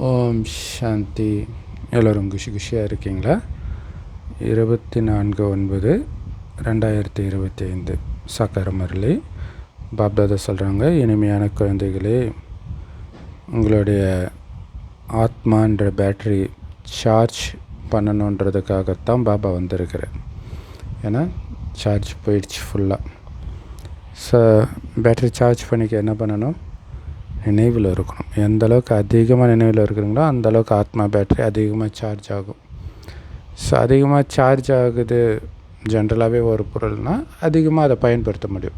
ஓம் சாந்தி. எல்லோரும் குஷியாக இருக்கீங்களா? 24/9/2025 சாக்கார முரளி பாப்தாதா சொல்கிறாங்க, இனிமையான குழந்தைகளே, உங்களுடைய ஆத்மான்ற பேட்ரி சார்ஜ் பண்ணணுன்றதுக்காகத்தான் பாபா வந்திருக்கிறேன். ஏன்னா சார்ஜ் போயிடுச்சு ஃபுல்லாக. பேட்ரி சார்ஜ் பண்ணிக்க என்ன பண்ணணும்? நினைவில் இருக்கணும். எந்த அளவுக்கு அதிகமாக நினைவில் இருக்கிறீங்களோ அந்தளவுக்கு ஆத்மா பேட்ரி அதிகமாக சார்ஜ் ஆகும். அதிகமாக சார்ஜ் ஆகுது ஜென்ரலாகவே ஒரு பொருள்னால் அதிகமாக அதை பயன்படுத்த முடியும்.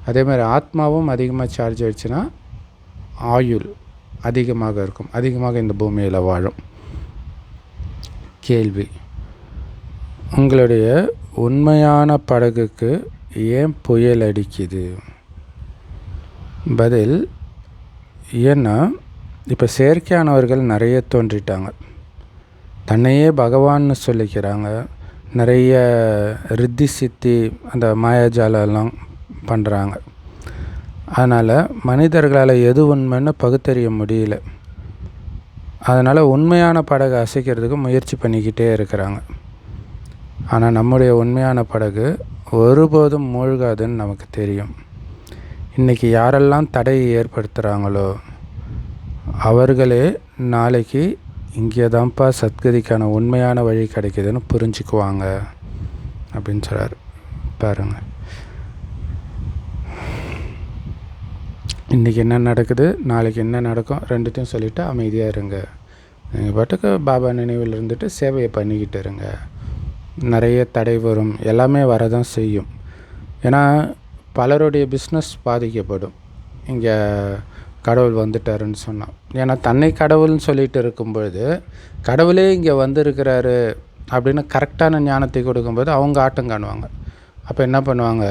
அதே மாதிரி ஆத்மாவும் அதிகமாக சார்ஜ் ஆகிடுச்சுன்னா ஆயுள் அதிகமாக இருக்கும், அதிகமாக இந்த பூமியில் வாழும். கேள்வி: உங்களுடைய உண்மையான படகுக்கு ஏன் புயல் அடிக்குது? பதில்: ஏன்னா இப்போ செயற்கையானவர்கள் நிறைய தோன்றிட்டாங்க. தன்னையே பகவான்னு சொல்லிக்கிறாங்க. நிறைய ரித்தி சித்தி அந்த மாயாஜாலெல்லாம் பண்ணுறாங்க. அதனால் மனிதர்களால் எது உண்மைன்னு பகுத்தறிய முடியல. அதனால் உண்மையான படகு அசைக்கிறதுக்கு முயற்சி பண்ணிக்கிட்டே இருக்கிறாங்க. ஆனால் நம்முடைய உண்மையான படகு ஒருபோதும் மூழ்காதுன்னு நமக்கு தெரியும். இன்றைக்கி யாரெல்லாம் தடையை ஏற்படுத்துகிறாங்களோ அவர்களே நாளைக்கு இங்கே தான்ப்பா சத்கதிக்கான உண்மையான வழி கிடைக்குதுன்னு புரிஞ்சுக்குவாங்க அப்படின்னு சொல்கிறார். பாருங்கள், இன்றைக்கி என்ன நடக்குது, நாளைக்கு என்ன நடக்கும், ரெண்டுத்தையும் சொல்லிவிட்டு அமைதியாக இருங்க. நீங்கள் பாட்டுக்கு பாபா நினைவில் இருந்துட்டு சேவையை பண்ணிக்கிட்டு இருங்க. நிறைய தடை வரும், எல்லாமே வரதான் செய்யும். ஏன்னா பலருடைய பிஸ்னஸ் பாதிக்கப்படும் இங்கே கடவுள் வந்துட்டாருன்னு சொன்னான். ஏன்னா தன்னை கடவுள்னு சொல்லிட்டு இருக்கும்பொழுது கடவுளே இங்கே வந்திருக்கிறாரு அப்படின்னு கரெக்டான ஞானத்தை கொடுக்கும்போது அவங்க ஆட்டம் காணுவாங்க. அப்போ என்ன பண்ணுவாங்க?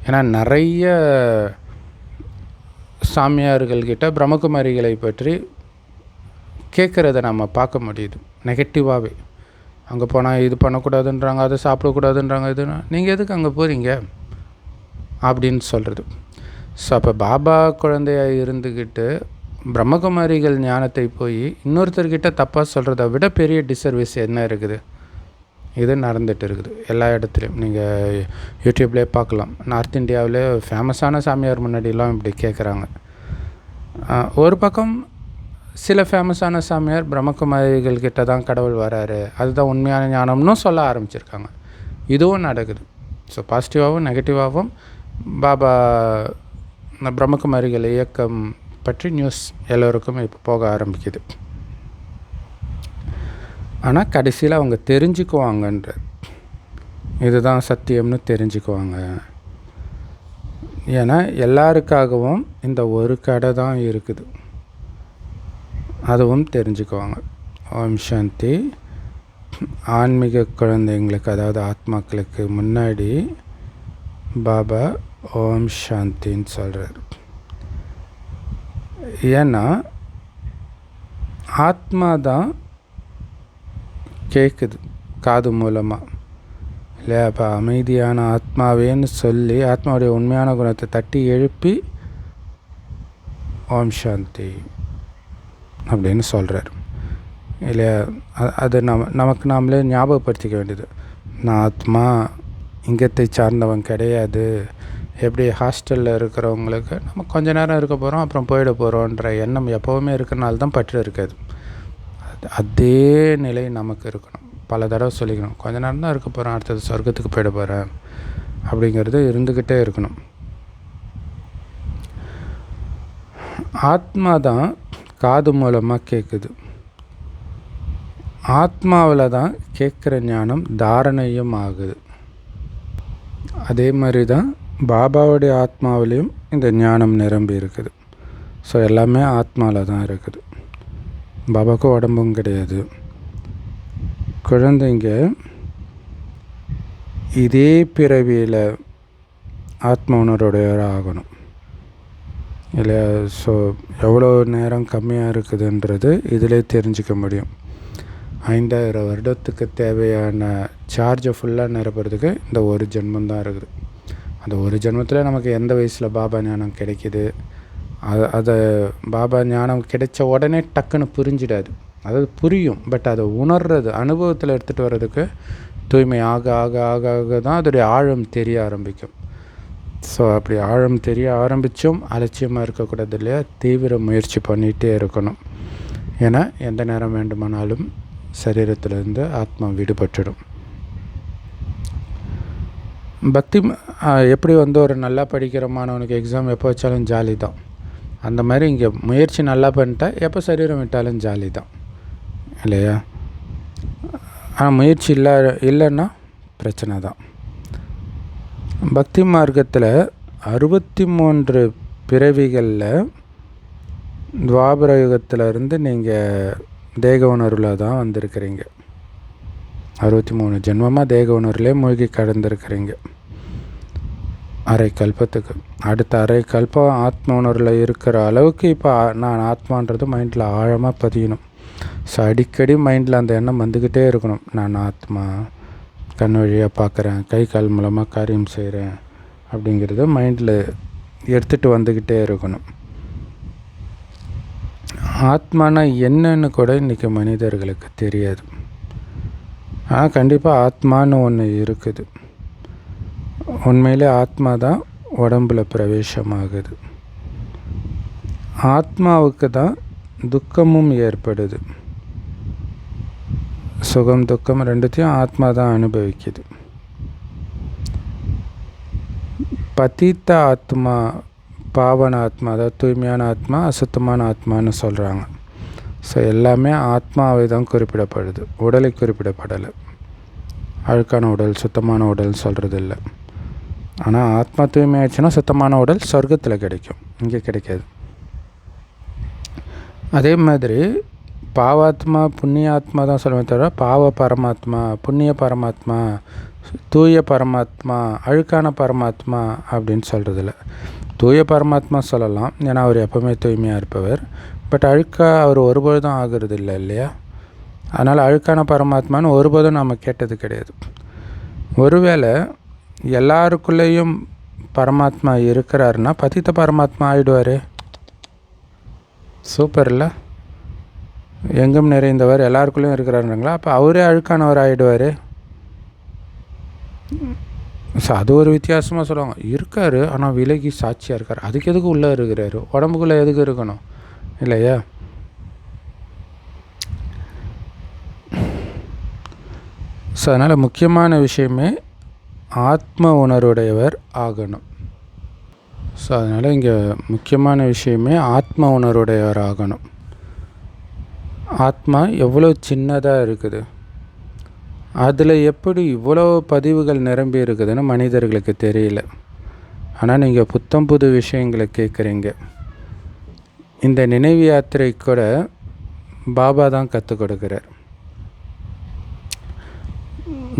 ஏன்னா நிறைய சாமியார்கள்கிட்ட பிரம்மகுமாரிகளை பற்றி கேட்குறத நம்ம பார்க்க முடியுது நெகட்டிவாகவே. அங்கே போனால் இது பண்ணக்கூடாதுன்றாங்க, அதை சாப்பிடக்கூடாதுன்றாங்க, இதுனா நீங்கள் எதுக்கு அங்கே போகிறீங்க அப்படின்னு சொல்கிறது. அப்போ பாபா குழந்தையாக இருந்துக்கிட்டு பிரம்மகுமாரிகள் ஞானத்தை போய் இன்னொருத்தர்கிட்ட தப்பாக சொல்கிறத விட பெரிய டிசர்வீஸ் என்ன இருக்குது? இது நடந்துகிட்டு இருக்குது எல்லா இடத்துலையும். நீங்கள் யூடியூப்லேயே பார்க்கலாம். நார்த் இந்தியாவிலே ஃபேமஸான சாமியார் முன்னாடிலாம் இப்படி கேட்குறாங்க. ஒரு பக்கம் சில ஃபேமஸான சாமியார் பிரம்மகுமாரிகள் கிட்ட தான் கடவுள் வராரு, அதுதான் உண்மையான ஞானம்னு சொல்ல ஆரம்பிச்சிருக்காங்க. இதுவும் நடக்குது. ஸோ பாசிட்டிவாகவும் நெகட்டிவாகவும் பாபா பிரம்மகுமாரிகள் இயக்கம் பற்றி நியூஸ் எல்லோருக்கும் இப்போ போக ஆரம்பிக்குது. ஆனால் கடைசியில் அவங்க தெரிஞ்சுக்குவாங்கன்ற இதுதான் சத்தியம்னு தெரிஞ்சுக்குவாங்க. ஏன்னா எல்லாருக்காகவும் இந்த ஒரு கடை தான் இருக்குது, அதுவும் தெரிஞ்சுக்குவாங்க. ஓம் சாந்தி. ஆன்மீக குழந்தைங்களுக்கு, அதாவது ஆத்மாக்களுக்கு முன்னாடி பாபா ஓம் சாந்தின்னு சொல்கிறார். ஏன்னா ஆத்மா தான் கேட்குது காது மூலமாக இல்லையா? அப்போ அமைதியான ஆத்மாவேன்னு சொல்லி ஆத்மாவுடைய உண்மையான குணத்தை தட்டி எழுப்பி ஓம் சாந்தி அப்படின்னு சொல்கிறார் இல்லையா? அது நமக்கு நாமளே ஞாபகப்படுத்திக்க வேண்டியது. நான் ஆத்மா இங்கத்தை சார்ந்தவன் கிடையாது. எப்படி ஹாஸ்டலில் இருக்கிறவங்களுக்கு நம்ம கொஞ்ச நேரம் இருக்க போகிறோம் அப்புறம் போயிட போகிறோன்ற எண்ணம் எப்போவுமே இருக்கிறனால தான் பற்று இருக்காது. அதே நிலை நமக்கு இருக்கணும். பல தடவை சொல்லிக்கணும், கொஞ்ச நேரம் தான் இருக்க போகிறேன், அடுத்தது சொர்க்கத்துக்கு போயிட போகிறேன் அப்படிங்கிறது இருந்துக்கிட்டே இருக்கணும். ஆத்மா தான் காது மூலமாக கேட்குது. ஆத்மாவில் தான் கேட்குற ஞானம் தாரணையும் ஆகுது. அதே மாதிரி தான் பாபாவுடைய ஆத்மாவிலையும் இந்த ஞானம் நிரம்பி இருக்குது. ஸோ எல்லாமே ஆத்மாவில் தான் இருக்குது. பாபாவுக்கு உடம்பும் கிடையாது. குழந்தைங்க இதே பிறவியில் ஆத்ம உணர்வுடையவராக ஆகணும் இல்லையா? ஸோ எவ்வளோ நேரம் கம்மியாக இருக்குதுன்றது இதிலே தெரிஞ்சிக்க முடியும். 5000 வருடத்துக்கு தேவையான சார்ஜை ஃபுல்லாக நிரப்புறதுக்கு இந்த ஒரு ஜென்மந்தான் இருக்குது. அந்த ஒரு ஜென்மத்தில் நமக்கு எந்த வயசில் பாபா ஞானம் கிடைக்கிது, அதை பாபா ஞானம் கிடைச்ச உடனே டக்குன்னு புரிஞ்சிடாது. அதாவது புரியும், பட் அதை உணர்றது, அனுபவத்தில் எடுத்துகிட்டு வர்றதுக்கு தூய்மை ஆக ஆக ஆக ஆக தான் அதோடைய ஆழம் தெரிய ஆரம்பிக்கும். ஸோ அப்படி ஆழம் தெரிய ஆரம்பித்தும் அலட்சியமாக இருக்கக்கூடாது இல்லையா, தீவிர முயற்சி பண்ணிகிட்டே இருக்கணும். ஏன்னா எந்த நேரம் வேண்டுமானாலும் சரீரத்திலேருந்து ஆத்மா விடுபட்டுடும். பக்தி எப்படி ஒரு நல்லா படிக்கிற மாணவனுக்கு எக்ஸாம் எப்போ வச்சாலும் ஜாலி தான், அந்த மாதிரி இங்கே முயற்சி நல்லா பண்ணிட்டா எப்போ சரீரம் விட்டாலும் ஜாலி தான் இல்லையா. ஆனால் முயற்சி இல்லைன்னா பிரச்சனை தான். பக்தி மார்க்கத்தில் 63 பிறவிகளில் துவாபர யுகத்திலிருந்து நீங்கள் தேக உணர்வில் தான் வந்திருக்கிறீங்க. 63 ஜென்மமாக தேக உணர்வுலே மூழ்கி கடந்திருக்கிறீங்க. அரை கல்பத்துக்கு அடுத்த அரை கல்பம் ஆத்ம உணர்வில் இருக்கிற அளவுக்கு இப்போ நான் ஆத்மான்றது மைண்டில் ஆழமாக பதியணும். ஸோ அடிக்கடி மைண்டில் அந்த எண்ணம் வந்துக்கிட்டே இருக்கணும். நான் ஆத்மா, கண் வழியாக பார்க்குறேன், கை கால் மூலமாக காரியம் செய்கிறேன் அப்படிங்கிறத மைண்டில் எடுத்துகிட்டு வந்துக்கிட்டே இருக்கணும். ஆத்மானா என்னன்னு கூட இன்றைக்கி மனிதர்களுக்கு தெரியாது. ஆனால் கண்டிப்பாக ஆத்மான்னு ஒன்று இருக்குது. உண்மையிலே ஆத்மா தான் உடம்புல பிரவேசமாகுது. ஆத்மாவுக்கு தான் துக்கமும் ஏற்படுது. சுகம் துக்கம் ரெண்டுத்தையும் ஆத்மா தான் அனுபவிக்குது. பதீத்த ஆத்மா, பாவன ஆத்மா, அதாவது தூய்மையான ஆத்மா, அசுத்தமான ஆத்மான்னு சொல்கிறாங்க. ஸோ எல்லாமே ஆத்மாவை தான் குறிப்பிடப்படுது, உடலை குறிப்பிடப்படலை. அழுக்கான உடல், சுத்தமான உடல் சொல்கிறது இல்லை. ஆனால் ஆத்மா தூய்மையாச்சுன்னா சுத்தமான உடல் சொர்க்கத்தில் கிடைக்கும், இங்கே கிடைக்காது. அதே மாதிரி பாவாத்மா புண்ணியாத்மா தான் சொல்லுவேன் தவிர பாவ பரமாத்மா, புண்ணிய பரமாத்மா, தூய பரமாத்மா, அழுக்கான பரமாத்மா அப்படின்னு சொல்கிறதில்ல. தூய பரமாத்மா சொல்லலாம், ஏன்னா அவர் எப்போவுமே தூய்மையாக இருப்பவர். பட் அழுக்காக அவர் ஒருபொழுதும் ஆகிறது இல்லை இல்லையா. அதனால் அழுக்கான பரமாத்மான்னு ஒருபோதும் நாம் கேட்டது கிடையாது. ஒருவேளை எல்லாருக்குள்ளேயும் பரமாத்மா இருக்கிறாருன்னா பதித்த பரமாத்மா ஆகிடுவார். சூப்பர் இல்லை, எங்கும் நிறைந்தவர் எல்லாருக்குள்ளேயும் இருக்கிறாருங்களா, அப்போ அவரே அழுக்கானவர் ஆகிடுவார். ஸோ அது ஒரு வித்தியாசமாக சொல்லுவாங்க. இருக்கார் ஆனால் விலகி சாட்சியாக இருக்கார். அதுக்கு எதுக்கு உள்ளே இருக்கிறாரு, உடம்புக்குள்ளே எதுக்கு இருக்கணும் இல்லையா. ஸோ அதனால் முக்கியமான விஷயமே ஆத்ம உணர்வுடையவர் ஆகணும். ஸோ அதனால் இங்கே முக்கியமான விஷயமே ஆத்ம உணர்வுடையவர் ஆகணும். ஆத்மா எவ்வளோ சின்னதாக இருக்குது, அதில் எப்படி இவ்வளோ பதிவுகள் நிரம்பி இருக்குதுன்னு மனிதர்களுக்கு தெரியல. ஆனால் நீங்கள் புத்தம் புது விஷயங்களை கேட்குறீங்க. இந்த நினைவு யாத்திரை கூட பாபா தான் கற்றுக் கொடுக்குறார்.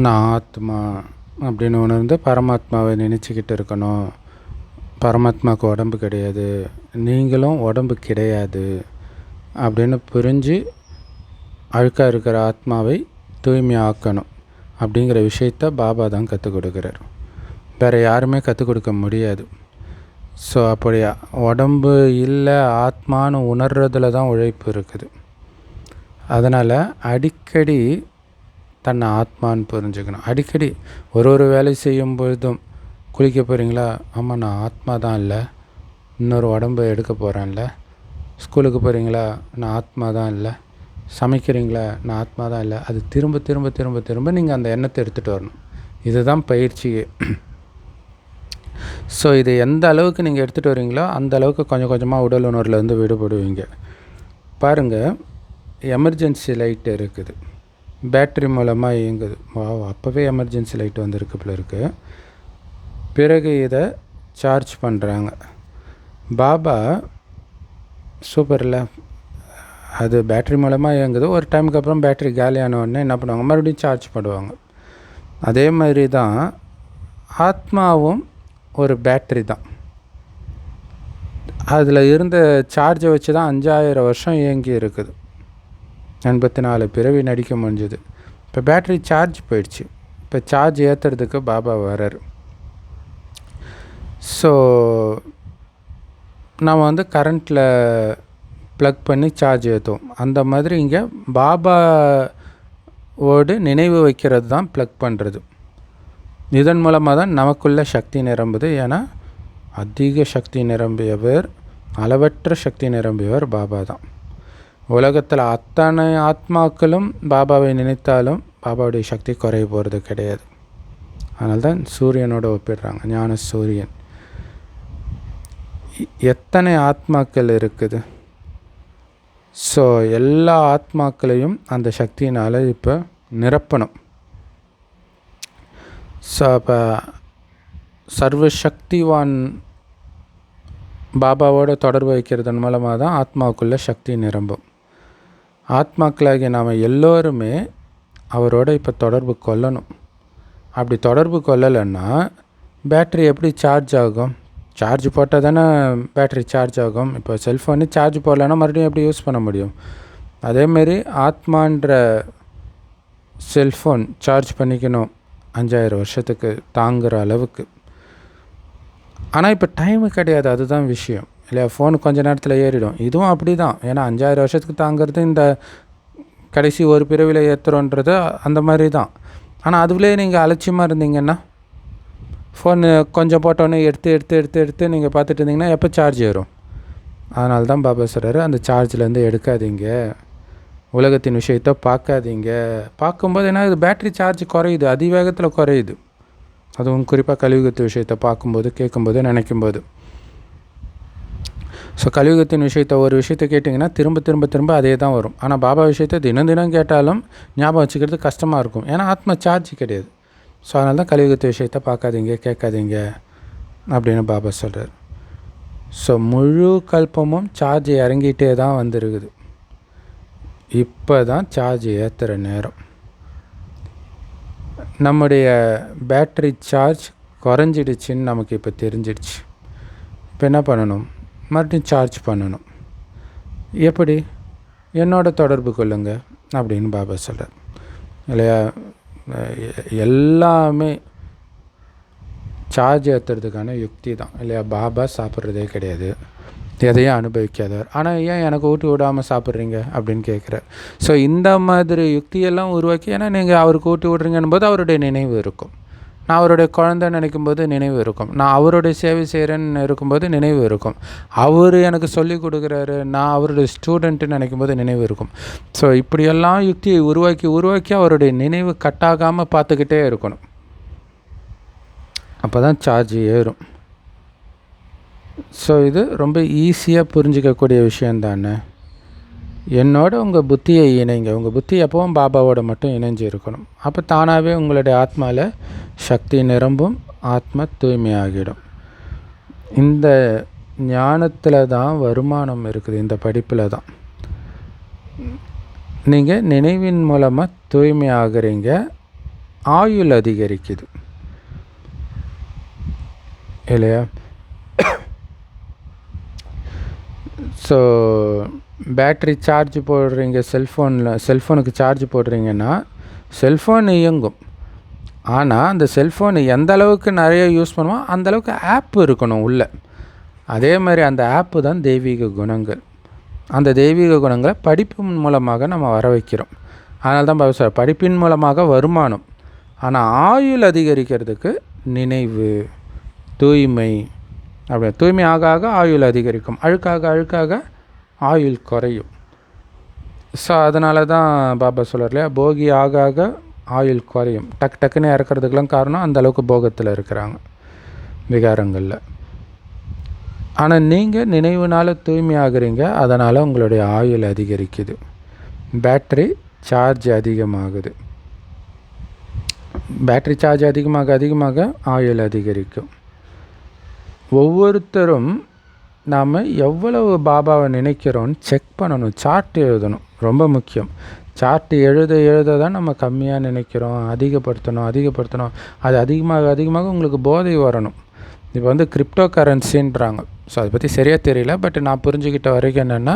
நான் ஆத்மா அப்படின்னு உணர்ந்து பரமாத்மாவை நினச்சிக்கிட்டு இருக்கணும். பரமாத்மாவுக்கு உடம்பு கிடையாது, நீங்களும் உடம்பு கிடையாது அப்படின்னு புரிஞ்சு அழுக்காக இருக்கிற ஆத்மாவை தூய்மையாக்கணும் அப்படிங்கிற விஷயத்த பாபா தான் கற்றுக் கொடுக்குறார். வேறு யாருமே கற்றுக் கொடுக்க முடியாது. ஸோ அப்படி உடம்பு இல்லை ஆத்மானு உணர்றதுல தான் உழைப்பு இருக்குது. அதனால் அடிக்கடி தன்னை ஆத்மான்னு புரிஞ்சுக்கணும். அடிக்கடி ஒரு வேலை செய்யும் பொழுதும், குளிக்க போகிறீங்களா, ஆமாம் நான் ஆத்மா தான் இல்லை, இன்னொரு உடம்பு எடுக்க போகிறேன்ல. ஸ்கூலுக்கு போகிறீங்களா, நான் ஆத்மா தான் இல்லை. சமைக்கிறீங்களா, நான் ஆத்மா தான் இல்லை. அது திரும்ப திரும்ப திரும்ப திரும்ப நீங்கள் அந்த எண்ணத்தை எடுத்துகிட்டு வரணும். இதுதான் பயிற்சியே. ஸோ இது எந்த அளவுக்கு நீங்கள் எடுத்துகிட்டு வரீங்களோ அந்த அளவுக்கு கொஞ்சம் கொஞ்சமாக உடல் உணர்வுலேருந்து விடுபடுவீங்க. பாருங்கள், எமர்ஜென்சி லைட் இருக்குது, பேட்ரி மூலமாக இயங்குது. அப்போவே எமர்ஜென்சி லைட் வந்துருக்கு போல இருக்குது. பிறகு இதை சார்ஜ் பண்ணுறாங்க. பாபா சூப்பரில் அது பேட்ரி மூலமாக இயங்குது. ஒரு டைமுக்கு அப்புறம் பேட்ரி காலியான உடனே என்ன பண்ணுவாங்க, மறுபடியும் சார்ஜ் பண்ணுவாங்க. அதே மாதிரி தான் ஆத்மாவும் ஒரு பேட்ரி தான். அதில் இருந்த சார்ஜை வச்சு தான் 5000 வருஷம் இயங்கி இருக்குது. 84 பிறவி நடிக்க முடிஞ்சுது. இப்போ பேட்ரி சார்ஜ் போயிடுச்சு. இப்போ சார்ஜ் ஏற்றுறதுக்கு பாபா வரார். ஸோ நாம் வந்து கரண்ட்டில் ப்ளக் பண்ணி சார்ஜ் ஏற்றுவோம். அந்த மாதிரி இங்கே பாபாவோடு நினைவு வைக்கிறது தான் ப்ளக் பண்ணுறது. இதன் மூலமாக தான் நமக்குள்ள சக்தி நிரம்புது. ஏன்னா அதிக சக்தி நிரம்பியவர், அளவற்ற சக்தி நிரம்பியவர் பாபா தான். உலகத்தில் அத்தனை ஆத்மாக்களும் பாபாவை நினைத்தாலும் பாபாவுடைய சக்தி குறைய போகிறது கிடையாது. அதனால தான் சூரியனோட ஒப்பிடுறாங்க, ஞான சூரியன். எத்தனை ஆத்மாக்கள் இருக்குது? ஸோ எல்லா ஆத்மாக்களையும் அந்த சக்தியினால் இப்போ நிரப்பணும். ஸோ அப்போ சர்வசக்திவான் பாபாவோட தொடர்பு வைக்கிறதன் மூலமாக தான் ஆத்மாவுக்குள்ளே சக்தி நிரம்பும். ஆத்மாக்களாகிய நாம் எல்லோருமே அவரோட இப்போ தொடர்பு கொள்ளணும். அப்படி தொடர்பு கொள்ளலைன்னா பேட்ரி எப்படி சார்ஜ் ஆகும்? சார்ஜ் போட்டால் தானே பேட்ரி சார்ஜ் ஆகும். இப்போ செல்ஃபோனு சார்ஜ் போடலைன்னா மறுபடியும் எப்படி யூஸ் பண்ண முடியும்? அதேமாரி ஆத்மான்ற செல்ஃபோன் சார்ஜ் பண்ணிக்கணும் 5000 வருஷத்துக்கு தாங்குகிற அளவுக்கு. ஆனால் இப்போ டைமு கிடையாது, அதுதான் விஷயம் இல்லையா? ஃபோனு கொஞ்சம் நேரத்தில் ஏறிடும். இதுவும் அப்படி தான். ஏன்னா 5000 வருஷத்துக்கு தாங்கிறது இந்த கடைசி ஒரு பிறவியில் ஏற்றுறோன்றது அந்த மாதிரி தான். ஆனால் அதுலேயே நீங்கள் அலட்சியமாக இருந்தீங்கன்னா, ஃபோனு கொஞ்சம் போட்டோன்னே எடுத்து நீங்கள் பார்த்துட்டு இருந்தீங்கன்னா எப்போ சார்ஜ் ஏறும்? அதனால தான் பாபா சொல்கிறாரு, அந்த சார்ஜ்லேருந்து எடுக்காதீங்க, உலகத்தின் விஷயத்தை பார்க்காதீங்க. பார்க்கும்போது ஏன்னா இது பேட்ரி சார்ஜ் குறையுது, அதிவேகத்தில் குறையுது. அதுவும் குறிப்பாக கலியுகத்து விஷயத்தை பார்க்கும்போது, கேட்கும்போது, நினைக்கும்போது. ஸோ கலியுகத்தின் விஷயத்தை ஒரு விஷயத்தை கேட்டிங்கன்னா திரும்ப அதே தான் வரும். ஆனால் பாபா விஷயத்தை தினம் கேட்டாலும் ஞாபகம் வச்சுக்கிறது கஷ்டமாக இருக்கும். ஏன்னா ஆத்மா சார்ஜ் கிடையாது. ஸோ அதனால தான் கலியுகத்து விஷயத்தை பார்க்காதீங்க, கேட்காதீங்க அப்படின்னு பாபா சொல்கிறார். ஸோ முழு கல்பமும் சார்ஜ் இறங்கிட்டே தான் வந்துருக்குது. இப்போ தான் சார்ஜ் ஏற்றுற நேரம். நம்முடைய பேட்ரி சார்ஜ் குறைஞ்சிடுச்சின்னு நமக்கு இப்போ தெரிஞ்சிடுச்சு. இப்போ என்ன பண்ணணும்? மறுபடியும் சார்ஜ் பண்ணணும். எப்படி? என்னோட தொடர்பு கொள்ளுங்க அப்படின்னு பாபா சொல்கிறார் இல்லையா? எல்லாமே சார்ஜ் ஏற்றுறதுக்கான யுக்தி தான் இல்லையா? பாபா சாப்பிட்றதே கிடையாது, எதையும் அனுபவிக்காதவர். ஆனால் ஏன் எனக்கு ஊட்டி விடாமல் சாப்பிட்றீங்க அப்படின்னு கேட்குறார். ஸோ இந்த மாதிரி யுக்தியெல்லாம் உருவாக்கி, ஏன்னா நீங்கள் அவருக்கு ஊட்டி விட்றீங்கன்னு போது அவருடைய நினைவு இருக்கும். நான் அவருடைய குழந்தைன்னு நினைக்கும்போது நினைவு இருக்கும். நான் அவருடைய சேவை செய்கிறேன்னு இருக்கும்போது நினைவு இருக்கும். அவர் எனக்கு சொல்லிக் கொடுக்குறாரு, நான் அவருடைய ஸ்டூடெண்ட்டுன்னு நினைக்கும்போது நினைவு இருக்கும். ஸோ இப்படியெல்லாம் யுக்தியை உருவாக்கி அவருடைய நினைவு கட்டாகாமல் பார்த்துக்கிட்டே இருக்கணும். அப்போ தான் சார்ஜ் ஏறும். ஸோ இது ரொம்ப ஈஸியாக புரிஞ்சிக்கக்கூடிய விஷயந்தானே. என்னோட உங்கள் புத்தியை இணைங்க. உங்கள் புத்தி எப்பவும் பாபாவோட மட்டும் இணைஞ்சு இருக்கணும். அப்போ தானாகவே உங்களுடைய ஆத்மாவில் சக்தி நிரம்பும், ஆத்மா தூய்மையாகிடும். இந்த ஞானத்தில் தான் வருமானம் இருக்குது, இந்த படிப்பில் தான். நீங்கள் நினைவின் மூலமாக தூய்மையாகிறீங்க, ஆயுள் அதிகரிக்குது இல்லையா? ஸோ பேட்ரி சார்ஜ் போடுறீங்க, செல்ஃபோனுக்கு சார்ஜ் போடுறீங்கன்னா செல்ஃபோன் இயங்கும். ஆனால் அந்த செல்ஃபோன் எந்த அளவுக்கு நிறைய யூஸ் பண்ணுவோம் அந்தளவுக்கு ஆப் இருக்கணும் உள்ள. அதே மாதிரி அந்த ஆப்பு தான் தெய்வீக குணங்கள். அந்த தெய்வீக குணங்களை படிப்பின் மூலமாக நம்ம வர வைக்கிறோம். அதனால தான் பாபா சொல்றார், படிப்பின் மூலமாக வருமானம். ஆனால் ஆயுள் அதிகரிக்கிறதுக்கு நினைவு, தூய்மை. அப்படி தூய்மை ஆக ஆயுள் அதிகரிக்கும், அழுக்காக ஆயுள் குறையும். ஸோ அதனால தான் பாபா சொல்கிறார் இல்லையா, போகி ஆக ஆயுள் குறையும். டக்குன்னு இறக்கிறதுக்கெலாம் காரணம் அந்தளவுக்கு போகத்தில் இருக்கிறாங்க, விகாரங்களில். ஆனால் நீங்கள் நினைவுனால் தூய்மையாகிறீங்க, அதனால் உங்களுடைய ஆயுள் அதிகரிக்குது, பேட்ரி சார்ஜ் அதிகமாகுது. பேட்ரி சார்ஜ் அதிகமாக ஆயுள் அதிகரிக்கும். ஒவ்வொருத்தரும் நாம் எவ்வளவு பாபாவை நினைக்கிறோன்னு செக் பண்ணணும். சார்ட் எழுதணும், ரொம்ப முக்கியம். சார்ட் எழுத தான் நம்ம கம்மியாக நினைக்கிறோம், அதிகப்படுத்தணும். அது அதிகமாக உங்களுக்கு போதை வரணும். இப்போ வந்து கிரிப்டோ கரன்சின்றாங்க. ஸோ அதை பற்றி சரியாக தெரியல, பட் நான் புரிஞ்சுக்கிட்ட வரைக்கும் என்னென்னா,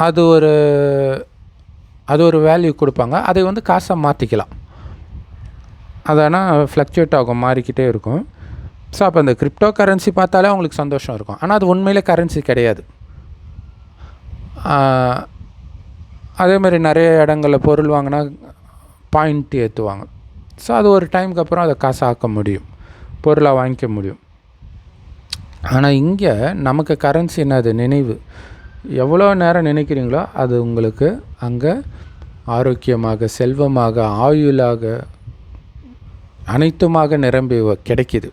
அது ஒரு வேல்யூ கொடுப்பாங்க, அதை வந்து காசாக மாற்றிக்கலாம். அதனால் ஃப்ளக்சுவேட் ஆகும், மாறிக்கிட்டே இருக்கும். ஸோ அப்போ இந்த கிரிப்டோ கரன்சி பார்த்தாலே அவங்களுக்கு சந்தோஷம் இருக்கும். ஆனால் அது உண்மையிலே கரன்சி கிடையாது. அதேமாதிரி நிறைய இடங்களில் பொருள் வாங்கினா பாயிண்ட் ஏற்றுவாங்க. ஸோ அது ஒரு டைமுக்கு அப்புறம் அதை காசு ஆக்க முடியும், பொருளாக வாங்கிக்க முடியும். ஆனால் இங்கே நமக்கு கரன்சி என்னது? நினைவு. எவ்வளோ நேரம் நினைக்கிறீங்களோ அது உங்களுக்கு அங்கே ஆரோக்கியமாக, செல்வமாக, ஆயுளாக, அனைத்துமாக நிரம்பி கிடைக்கிது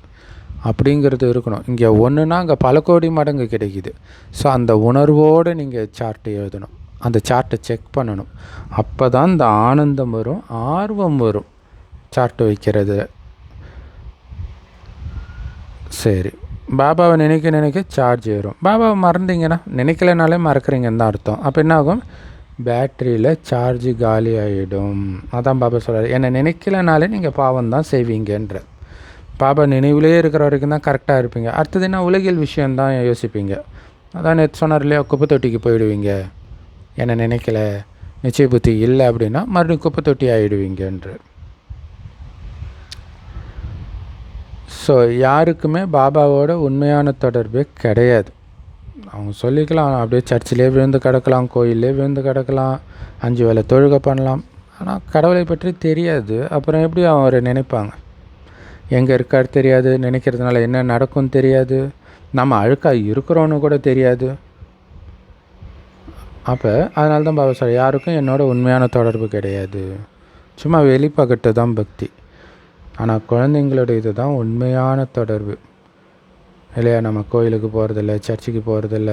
அப்படிங்கிறது இருக்கணும். இங்கே ஒன்றுனா அங்கே பல கோடி மடங்கு கிடைக்கிது. ஸோ அந்த உணர்வோடு நீங்கள் சார்ட்டு எழுதணும், அந்த சார்ட்டை செக் பண்ணணும். அப்போ தான் இந்த ஆனந்தம் வரும், ஆர்வம் வரும் சார்ட்டு வைக்கிறது. சரி, பாபாவை நினைக்க சார்ஜ் ஏறும். பாபாவை மறந்தீங்கன்னா, நினைக்கலைனாலே மறக்கிறீங்கன்னு தான் அர்த்தம். அப்போ என்ன ஆகும்? பேட்ரியில் சார்ஜ் காலி ஆகிடும். அதான் பாபா சொல்கிறார், என்னை நினைக்கலைனாலே நீங்கள் பாவம் தான் செய்வீங்கன்ற. பாபா நினைவுலேயே இருக்கிற வரைக்கும் தான் கரெக்டாக இருப்பீங்க. அடுத்தது என்ன? உலகியல் விஷயந்தான் யோசிப்பீங்க. அதான் நேற்று சொன்னார் இல்லையா, குப்பை தொட்டிக்கு போயிடுவீங்க. என்னை நினைக்கலை, நிச்சய புத்தி இல்லை அப்படின்னா மறுபடியும் குப்பை தொட்டி ஆகிடுவீங்கன்ற. ஸோ யாருக்குமே பாபாவோட உண்மையான தொடர்பே கிடையாது. அவங்க சொல்லிக்கலாம், அப்படியே சர்ச்சிலே விழுந்து கிடக்கலாம், கோயிலே விழுந்து கிடக்கலாம், 5 வேளை தொழுகை பண்ணலாம். ஆனால் கடவுளை பற்றி தெரியாது. அப்புறம் எப்படி அவரை நினைப்பாங்க? எங்கே இருக்கார் தெரியாது, நினைக்கிறதுனால என்ன நடக்கும் தெரியாது, நம்ம அழுக்காக இருக்கிறோன்னு கூட தெரியாது. அப்போ அதனால தான் பாபா சொல்ல, யாருக்கும் என்னோட உண்மையான தொடர்பு கிடையாது, சும்மா வெளிப்பகட்டு தான் பக்தி. ஆனால் குழந்தைங்களோட இது தான் உண்மையான தொடர்பு இல்லையா? நம்ம கோயிலுக்கு போகிறதில்ல, சர்ச்சுக்கு போகிறதில்ல,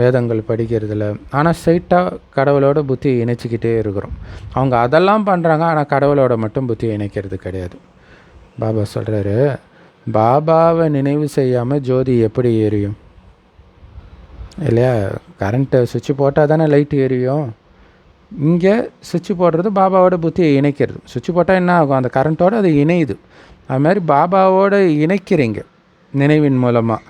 வேதங்கள் படிக்கிறதில்ல, ஆனால் ஸ்ட்ரைட்டாக கடவுளோட புத்தியை இணைச்சிக்கிட்டே இருக்கிறோம். அவங்க அதெல்லாம் பண்ணுறாங்க, ஆனால் கடவுளோட மட்டும் புத்தியை இணைக்கிறது கிடையாது. பாபா சொல்கிறாரு, பாபாவை நினைவு செய்யாமல் ஜோதி எப்படி எரியும் இல்லையா? கரண்ட்டு சுவிட்சு போட்டால் தானே லைட்டு எரியும். இங்கே சுவிட்சு போடுறது பாபாவோட புத்தியை இணைக்கிறது. சுவிட்சு போட்டால் என்ன ஆகும்? அந்த கரண்ட்டோடு அது இணையுது. அது மாதிரி பாபாவோடு இணைக்கிறீங்க நினைவின் மூலமாக.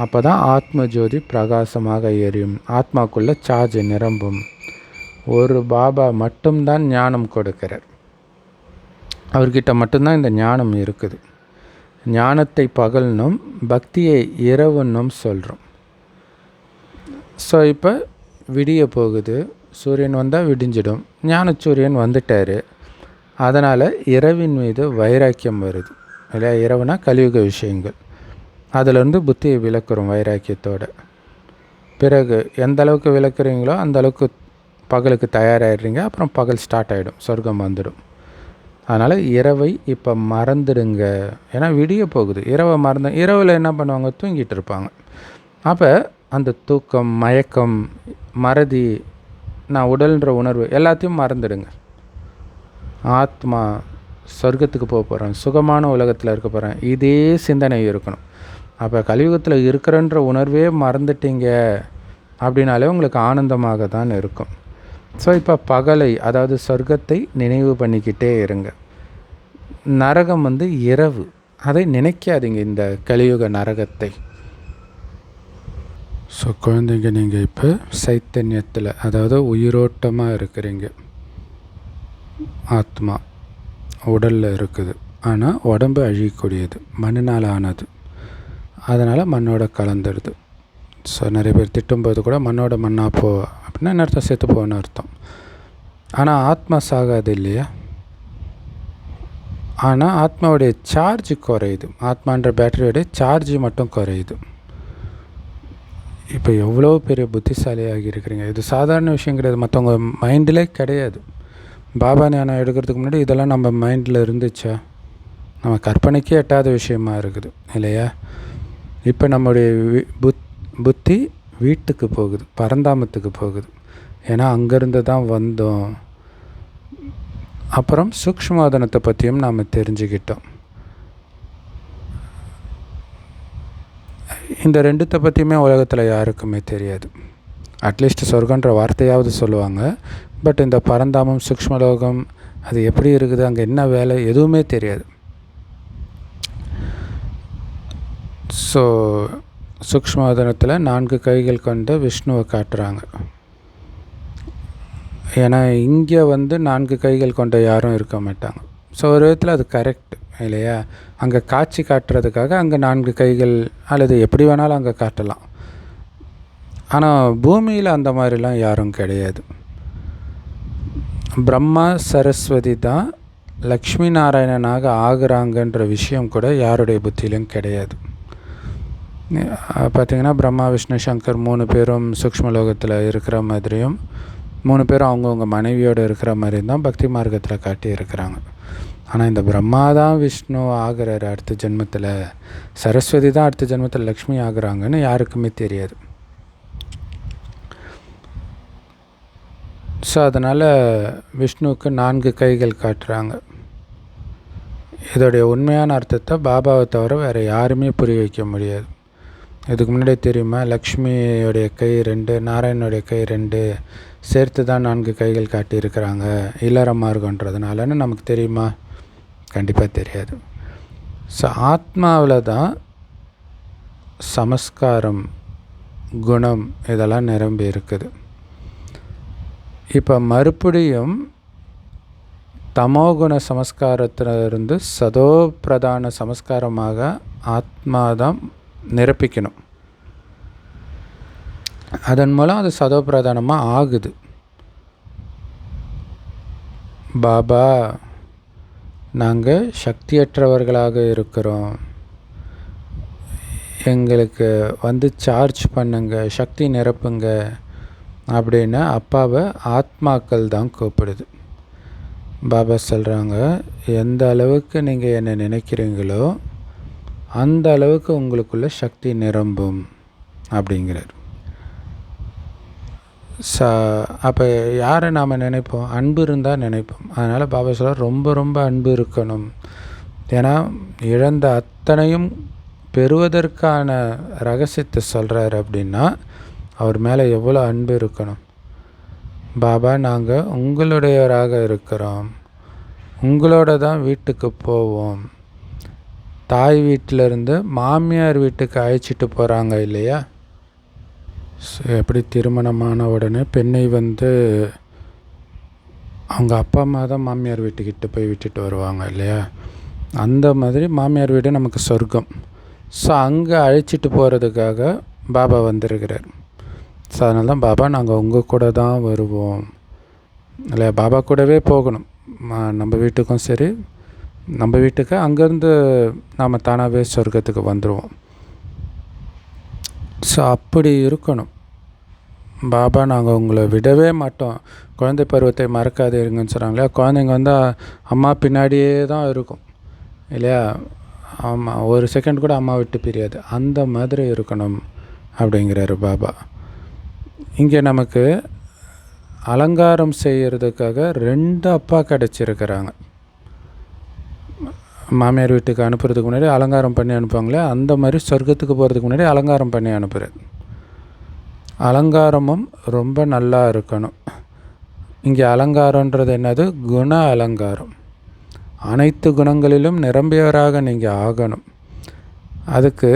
அப்போ தான் ஆத்ம ஜோதி பிரகாசமாக எரியும், ஆத்மாக்குள்ளே சார்ஜ் நிரம்பும். ஒரு பாபா மட்டும்தான் ஞானம் கொடுக்கிறார். அவர்கிட்ட மட்டும்தான் இந்த ஞானம் இருக்குது. ஞானத்தை பகல்னும் பக்தியை இரவுன்னும் சொல்கிறோம். ஸோ இப்போ விடிய போகுது, சூரியன் வந்தால் விடிஞ்சிடும். ஞானச்சூரியன் வந்துட்டார். அதனால் இரவின் மீது வைராக்கியம் வருது இல்லையா? இரவுனா கலியுக விஷயங்கள், அதிலிருந்து புத்தியை விளக்குறோம் வைராக்கியத்தோடு. பிறகு எந்த அளவுக்கு விளக்குறீங்களோ அந்த அளவுக்கு பகலுக்கு தயாராகிடுறீங்க. அப்புறம் பகல் ஸ்டார்ட் ஆகிடும், சொர்க்கம் வந்துடும். அதனால் இரவை இப்போ மறந்துடுங்க. ஏன்னா விடிய போகுது. இரவை இரவில் என்ன பண்ணுவாங்க? தூங்கிட்டு இருப்பாங்க. அப்போ அந்த தூக்கம், மயக்கம், மறதி, நான் உடல்ன்ற உணர்வு எல்லாத்தையும் மறந்துடுங்க. ஆத்மா சொர்க்கத்துக்கு போக போகிறேன், சுகமான உலகத்தில் இருக்க போகிறேன், இதே சிந்தனை இருக்கணும். அப்போ கலியுகத்தில் இருக்கிறன்ற உணர்வே மறந்துட்டீங்க அப்படின்னாலே உங்களுக்கு ஆனந்தமாக தான் இருக்கும். ஸோ இப்போ பகலை, அதாவது சொர்க்கத்தை நினைவு பண்ணிக்கிட்டே இருங்க. நரகம் இரவு, அதை நினைக்காதீங்க இந்த கலியுக நரகத்தை. ஸோ குழந்தைங்க, நீங்கள் இப்போ சைத்தன்யத்தில், அதாவது உயிரோட்டமாக இருக்கிறீங்க. ஆத்மா உடலில் இருக்குது, ஆனால் உடம்பு அழியக்கூடியது, மண்ணினால் ஆனது. அதனால் மண்ணோட கலந்துடுது. ஸோ நிறைய பேர் திட்டும்போது கூட மண்ணோட மண்ணாக போ அப்படின்னா என்ன அர்த்தம்? செத்து போன்னு அர்த்தம். ஆனால் ஆத்மா சாகாது இல்லையா? ஆனால் ஆத்மாவுடைய சார்ஜ் குறையுது. ஆத்மான்ற பேட்டரியோடைய சார்ஜ் மட்டும் குறையுது. இப்போ எவ்வளோ பெரிய புத்திசாலியாகி இருக்கிறீங்க. இது சாதாரண விஷயம் கிடையாது, மற்றவங்க மைண்டிலே கிடையாது. பாபா ஞானம் எடுக்கிறதுக்கு முன்னாடி இதெல்லாம் நம்ம மைண்டில் இருந்துச்சா? நம்ம கற்பனைக்கே எட்டாத விஷயமா இருக்குது இல்லையா? இப்போ நம்முடைய புத்தி வீட்டுக்கு போகுது, பரந்தாமத்துக்கு போகுது. ஏன்னா அங்கேருந்து தான் வந்தோம். அப்புறம் சூக்ஷ்மவாதனத்தை பற்றியும் நாம் தெரிஞ்சுக்கிட்டோம். இந்த ரெண்டுத்தை பற்றியுமே உலகத்தில் யாருக்குமே தெரியாது. அட்லீஸ்ட் சொர்க்கன்ற வார்த்தையாவது சொல்லுவாங்க. பட் இந்த பரந்தாமம், சூக்ஷ்மலோகம், அது எப்படி இருக்குது, அங்கே என்ன வேலை, எதுவுமே தெரியாது. ஸோ சூக்ஷ்மவாதனத்தில் 4 கைகள் கொண்ட விஷ்ணுவை காட்டுறாங்க. ஏன்னா இங்கே 4 கைகள் கொண்ட யாரும் இருக்க மாட்டாங்க. ஸோ ஒரு விதத்தில் அது கரெக்ட் இல்லையா? அங்கே காட்சி காட்டுறதுக்காக அங்கே 4 கைகள் அல்லது எப்படி வேணாலும் அங்கே காட்டலாம். ஆனால் பூமியில் அந்த மாதிரிலாம் யாரும் கிடையாது. பிரம்மா சரஸ்வதி தான் லக்ஷ்மி நாராயணனாக ஆகுறாங்கன்ற விஷயம் கூட யாருடைய புத்தியிலும் கிடையாது. பார்த்திங்கன்னா பிரம்மா விஷ்ணு சங்கர் 3 பேரும் சூக்ஷ்மலோகத்தில் இருக்கிற மாதிரியும் 3 பேரும் அவங்கவுங்க மனைவியோடு இருக்கிற மாதிரியும் தான் பக்தி மார்க்கத்தில் காட்டி இருக்கிறாங்க. ஆனால் இந்த பிரம்மா தான் விஷ்ணு ஆகிறாரு அடுத்த ஜென்மத்தில், சரஸ்வதி தான் அடுத்த ஜென்மத்தில் லக்ஷ்மி ஆகுறாங்கன்னு யாருக்குமே தெரியாது. ஸோ அதனால் விஷ்ணுவுக்கு 4 கைகள் காட்டுறாங்க. இதோடைய உண்மையான அர்த்தத்தை பாபாவை தவிர வேறு யாருமே புரிய வைக்க முடியாது. இதுக்கு முன்னாடியே தெரியுமா, லக்ஷ்மியோடைய கை 2, நாராயணனுடைய கை 2 சேர்த்து தான் 4 கைகள் காட்டியிருக்கிறாங்க இல்லற மார்க்கன்றதுனாலன்னு நமக்கு தெரியுமா? கண்டிப்பாக தெரியாது. ஸோ ஆத்மாவில் தான் சமஸ்காரம், குணம் இதெல்லாம் நிரம்பி இருக்குது. இப்போ மறுபடியும் தமோகுண சமஸ்காரத்திலிருந்து சதோ பிரதான சமஸ்காரமாக ஆத்மா தான் நிரப்பிக்கணும். அதன் மூலம் அது சதோ பிரதானமாக ஆகுது. பாபா, நாங்கள் சக்தியற்றவர்களாக இருக்கிறோம், எங்களுக்கு சார்ஜ் பண்ணுங்க, சக்தி நிரப்புங்க அப்படின்னு அப்பாவை ஆத்மாக்கள் தான் கூப்பிடுது. பாபா சொல்கிறாங்க, எந்த அளவுக்கு நீங்கள் என்னை நினைக்கிறீங்களோ அந்த அளவுக்கு உங்களுக்குள்ள சக்தி நிரம்பும் அப்படிங்கிறார். அப்போ யாரை நாம் நினைப்போம்? அன்பு இருந்தால் நினைப்போம். அதனால் பாபா சொல்கிறார், ரொம்ப ரொம்ப அன்பு இருக்கணும். ஏன்னா இழந்த அத்தனையும் பெறுவதற்கான ரகசியத்தை சொல்கிறார். அப்படின்னா அவர் மேலே எவ்வளோ அன்பு இருக்கணும். பாபா, நாங்கள் உங்களுடையவராக இருக்கிறோம், உங்களோட தான் வீட்டுக்கு போவோம். தாய் வீட்டிலேருந்து மாமியார் வீட்டுக்கு அழைச்சிட்டு போகிறாங்க இல்லையா? எப்படி திருமணமான உடனே பெண்ணை அவங்க அப்பா அம்மா தான் மாமியார் வீட்டுக்கிட்ட போய் விட்டுட்டு வருவாங்க இல்லையா? அந்த மாதிரி மாமியார் வீடு நமக்கு சொர்க்கம். ஸோ அங்கே அழைச்சிட்டு போகிறதுக்காக பாபா வந்திருக்கிறார். ஸோ அதனால தான் பாபா, நாங்கள் உங்கள் கூட தான் வருவோம் இல்லையா? பாபா கூடவே போகணும். நம்ம வீட்டுக்கும் சரி, நம்ம வீட்டுக்கு அங்கேருந்து நாம் தானாகவே சொர்க்கத்துக்கு வந்துடுவோம். ஸோ அப்படி இருக்கணும். பாபா, நாங்கள் உங்களை விடவே மாட்டோம், குழந்தை பருவத்தை மறக்காதீங்கன்னு சொல்கிறாங்களே. குழந்தைங்க அம்மா பின்னாடியே தான் இருக்கும் இல்லையா? ஆமாம், ஒரு செகண்ட் கூட அம்மா விட்டு பிரியாது. அந்த மாதிரி இருக்கணும் அப்படிங்கிறாரு பாபா. இங்கே நமக்கு அலங்காரம் செய்கிறதுக்காக 2 அப்பா கிடச்சிருக்கிறாங்க. மாமியார் வீட்டுக்கு அனுப்புறதுக்கு முன்னாடி அலங்காரம் பண்ணி அனுப்புவாங்களே, அந்த மாதிரி சொர்க்கத்துக்கு போகிறதுக்கு முன்னாடி அலங்காரம் பண்ணி அனுப்புகிறது. அலங்காரமும் ரொம்ப நல்லா இருக்கணும். இங்கே அலங்காரன்றது என்னது? குண அலங்காரம். அனைத்து குணங்களிலும் நிரம்பியவராக நீங்கள் ஆகணும். அதுக்கு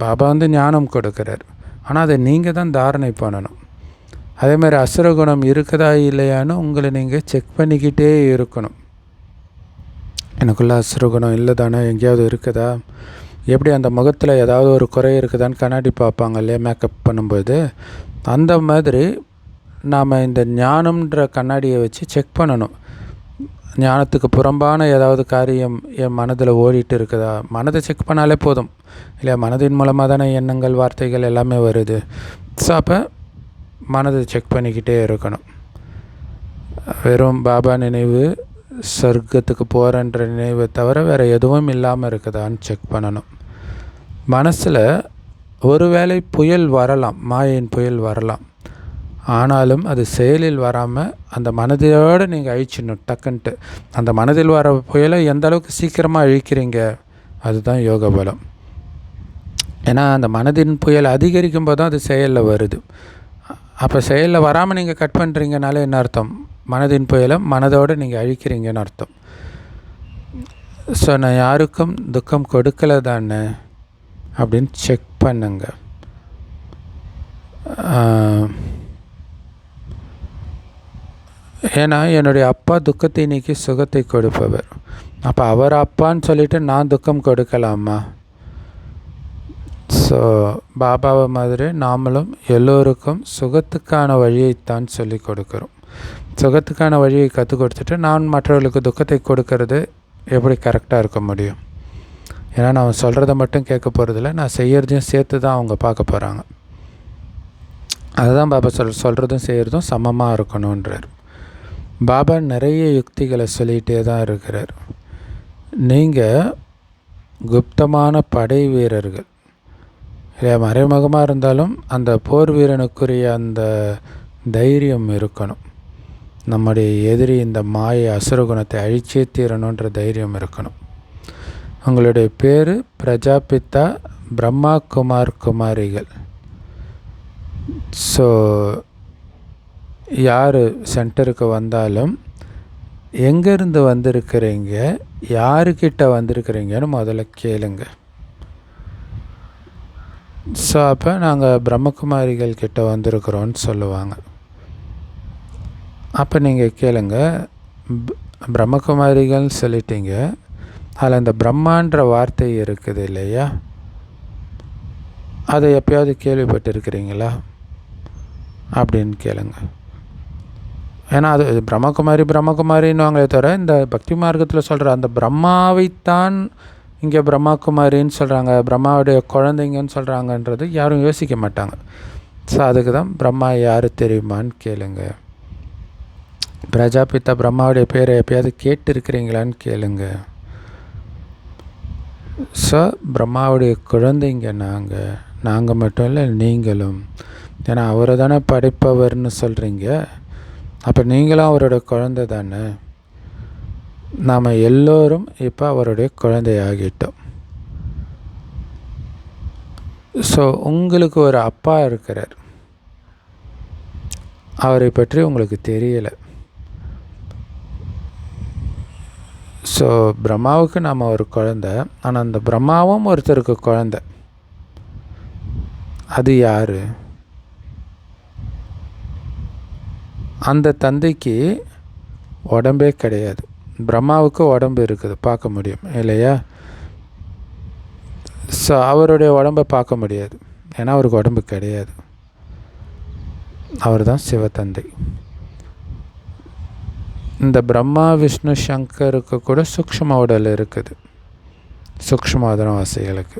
பாபா ஞானம் கொடுக்குறார். ஆனால் அதை நீங்கள் தான் தாரணை பண்ணணும். அதேமாதிரி அசுரகுணம் இருக்குதா இல்லையான்னு உங்களை நீங்கள் செக் பண்ணிக்கிட்டே இருக்கணும். எனக்குள்ள அசுரகுணம் இல்லை தானே, எங்கேயாவது இருக்குதா? எப்படி அந்த முகத்தில் ஏதாவது ஒரு குறை இருக்குதான்னு கண்ணாடி பார்ப்பாங்க இல்லையா மேக்கப் பண்ணும்போது, அந்த மாதிரி நாம் இந்த ஞானம்ன்ற கண்ணாடியை வச்சு செக் பண்ணணும். ஞானத்துக்கு புறம்பான ஏதாவது காரியம் என் மனதில் ஓடிட்டு இருக்குதா? மனதை செக் பண்ணாலே போதும் இல்லையா? மனதின் மூலமாக தானே எண்ணங்கள், வார்த்தைகள் எல்லாமே வருது. ஸோ அப்போ மனதை செக் பண்ணிக்கிட்டே இருக்கணும். வெறும் பாபா நினைவு, சொர்க்கத்துக்கு போகிறன்ற நினைவை தவிர வேறு எதுவும் இல்லாமல் இருக்குதான்னு செக் பண்ணணும். மனசில் ஒருவேளை புயல் வரலாம், மாயின் புயல் வரலாம். ஆனாலும் அது செயலில் வராமல் அந்த மனதோடு நீங்கள் அழிச்சிடணும் டக்குன்ட்டு. அந்த மனதில் வர புயலை எந்த அளவுக்கு சீக்கிரமாக அழிக்கிறீங்க, அதுதான் யோக பலம். ஏன்னா அந்த மனதின் புயல் அதிகரிக்கும் போது தான் அது செயலில் வருது. அப்போ செயலில் வராமல் நீங்கள் கட் பண்ணுறீங்கனாலே என்ன அர்த்தம்? மனதின் புயலை மனதோடு நீங்கள் அழிக்கிறீங்கன்னு அர்த்தம். ஸோ நான் யாருக்கும் துக்கம் கொடுக்கல தானே அப்படின்னு செக் பண்ணுங்க. ஏன்னா என்னுடைய அப்பா துக்கத்தை நீக்கி சுகத்தை கொடுப்பவர். அப்போ அவர் அப்பான்னு சொல்லிவிட்டு நான் துக்கம் கொடுக்கலாமா? ஸோ பாபாவை மாதிரி நாமளும் எல்லோருக்கும் சுகத்துக்கான வழியைத்தான் சொல்லி கொடுக்குறோம். சுகத்துக்கான வழியை கற்றுக் கொடுத்துட்டு நான் மற்றவர்களுக்கு துக்கத்தை கொடுக்கறது எப்படி கரெக்டாக இருக்க முடியும்? ஏன்னா நான் சொல்கிறத மட்டும் கேட்க போகிறதில்ல, நான் செய்கிறதையும் சேர்த்து தான் அவங்க பார்க்க போகிறாங்க. அதுதான் பாபா சொல்கிறதும் செய்கிறதும் சமமாக இருக்கணுன்றார். பாபா நிறைய யுக்திகளை சொல்லிகிட்டே தான் இருக்கிறார். நீங்கள் குப்தமான படை வீரர்கள் இல்லையா, மறைமுகமாக இருந்தாலும் அந்த போர் வீரனுக்குரிய அந்த தைரியம் இருக்கணும். நம்முடைய எதிரி இந்த மாயை அசுரகுணத்தை அழிச்சே தீரணுன்ற தைரியம் இருக்கணும். உங்களுடைய பேர் பிரஜாபிதா பிரம்மா குமார் குமாரிகள். ஸோ யார் சென்டருக்கு வந்தாலும் எங்கேருந்து வந்திருக்கிறீங்க, யாருக்கிட்ட வந்திருக்கிறீங்கன்னு முதல்ல கேளுங்க. ஸோ அப்போ நாங்கள் பிரம்மகுமாரிகள் கிட்ட வந்திருக்கிறோன்னு சொல்லுவாங்க. அப்போ நீங்கள் கேளுங்க, பிரம்மகுமாரிகள்னு சொல்லிட்டீங்க, அதில் அந்த பிரம்மான்ற வார்த்தை இருக்குது இல்லையா, அதை எப்போயாவது கேள்விப்பட்டிருக்கிறீங்களா அப்படின்னு கேளுங்க. ஏன்னா அது பிரம்மகுமாரின்னுவாங்களே தவிர இந்த பக்தி மார்க்கத்தில் சொல்கிற அந்த பிரம்மாவைத்தான் இங்கே பிரம்மாகுமாரின்னு சொல்கிறாங்க, பிரம்மாவுடைய குழந்தைங்கன்னு சொல்கிறாங்கன்றது யாரும் யோசிக்க மாட்டாங்க. ஸோ அதுக்கு தான் பிரம்மா யார் தெரியுமான்னு கேளுங்க. பிரஜாபிதா பிரம்மாவுடைய பேரை எப்பயாவது கேட்டிருக்கிறீங்களான்னு கேளுங்க. ஸோ பிரம்மாவுடைய குழந்தைங்க நாங்கள் மட்டும் இல்லை, நீங்களும். ஏன்னா அவரை தானே படைப்பவர்னு சொல்கிறீங்க, அப்போ நீங்களும் அவரோட குழந்தை தானே. நாம் எல்லோரும் இப்போ அவருடைய குழந்தையாகிட்டோம். ஸோ உங்களுக்கு ஒரு அப்பா இருக்கிறார், அவரை பற்றி உங்களுக்கு தெரியலை. ஸோ பிரம்மாவுக்கு நாம் ஒரு குழந்தை, ஆனால் அந்த பிரம்மாவும் ஒருத்தருக்கு குழந்தை. அது யார்? அந்த தந்தைக்கு உடம்பே கிடையாது, பிரம்மாவுக்கு உடம்பு இருக்குது, பார்க்க முடியும் இல்லையா. ஸோ அவருடைய உடம்பை பார்க்க முடியாது, ஏன்னா அவருக்கு உடம்பு கிடையாது. அவர் தான் சிவத்தந்தை. இந்த பிரம்மா விஷ்ணு சங்கருக்கு கூட சூக்ஷ்ம உடல் இருக்குது, சூக்ஷ்மாதனவாசிகளுக்கு.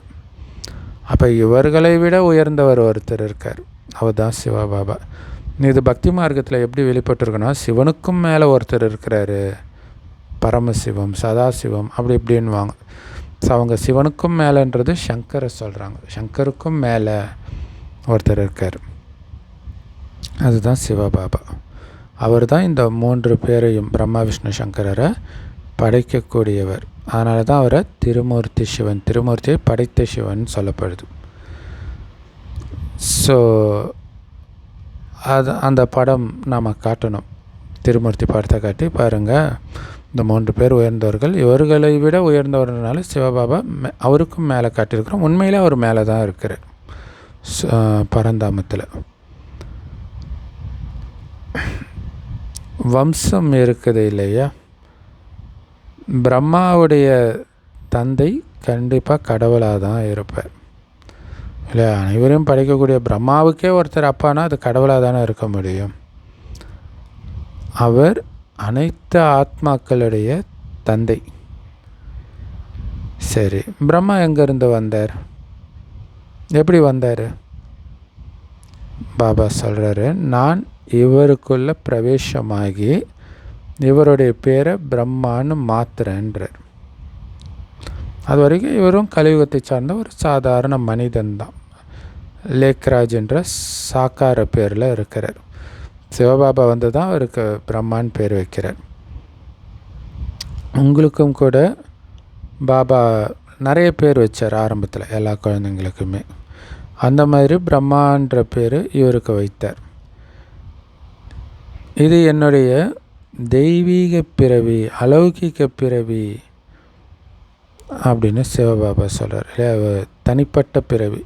அப்போ இவர்களை விட உயர்ந்தவர் ஒருத்தர் இருக்கார், அவர் தான் சிவபாபா. இது பக்தி மார்க்கத்தில் எப்படி வெளிப்பட்டிருக்குன்னா, சிவனுக்கும் மேலே ஒருத்தர் இருக்கிறாரு, பரமசிவம் சதாசிவம் அப்படி இப்படின்வாங்க. ஸோ அவங்க சிவனுக்கும் மேலேன்றது சங்கரை சொல்கிறாங்க, சங்கருக்கும் மேலே ஒருத்தர் இருக்கார், அதுதான் சிவபாபா. அவர் தான் இந்த 3 பேரையும் பிரம்மா விஷ்ணு சங்கரரை படைக்கக்கூடியவர். அதனால தான் அவரை திருமூர்த்தி சிவன், திருமூர்த்தியை படைத்த சிவன் சொல்லப்படுது. ஸோ அந்த படம் நாம் காட்டணும், திருமூர்த்தி படத்தை காட்டி பாருங்கள், இந்த 3 பேர் உயர்ந்தவர்கள், இவர்களை விட உயர்ந்தவர்னால சிவபாபா அவருக்கும் மேலே காட்டியிருக்கிறோம். உண்மையிலே அவர் மேலே தான் இருக்கிறார் பரந்தாமத்தில். வம்சம் இருக்குது இல்லையா, பிரம்மாவுடைய தந்தை கண்டிப்பாக கடவுளாக தான் இருப்பார் இல்லையா. அனைவரையும் படைக்கக்கூடிய பிரம்மாவுக்கே ஒருத்தர் அப்பானா அது கடவுளாக தானே இருக்க முடியும். அவர் அனைத்து ஆத்மாக்களுடைய தந்தை. சரி, பிரம்மா எங்கேருந்து வந்தார், எப்படி வந்தார்? பாபா சொல்கிறாரு, நான் இவருக்குள்ள பிரவேசமாகி இவருடைய பேரை பிரம்மான்னு மாத்துறேன்றார். அது வரைக்கும் இவரும் கலியுகத்தை சார்ந்த ஒரு சாதாரண மனிதன்தான், லேக்ராஜ் என்ற சாக்கார பேரில் இருக்கிறார். சிவபாபா வந்து தான் அவருக்கு பிரம்மான்னு பேர் வைக்கிறார். உங்களுக்கும் கூட பாபா நிறைய பேர் வச்சார் ஆரம்பத்தில், எல்லா குழந்தைங்களுக்குமே. அந்த மாதிரி பிரம்மான்ற பேர் இவருக்கு வைத்தார். இது என்னுடைய தெய்வீக பிறவி, அலௌகிக பிறவி அப்படின்னு சிவபாபா சொல்கிறார் இல்லையா. தனிப்பட்ட பிறவி,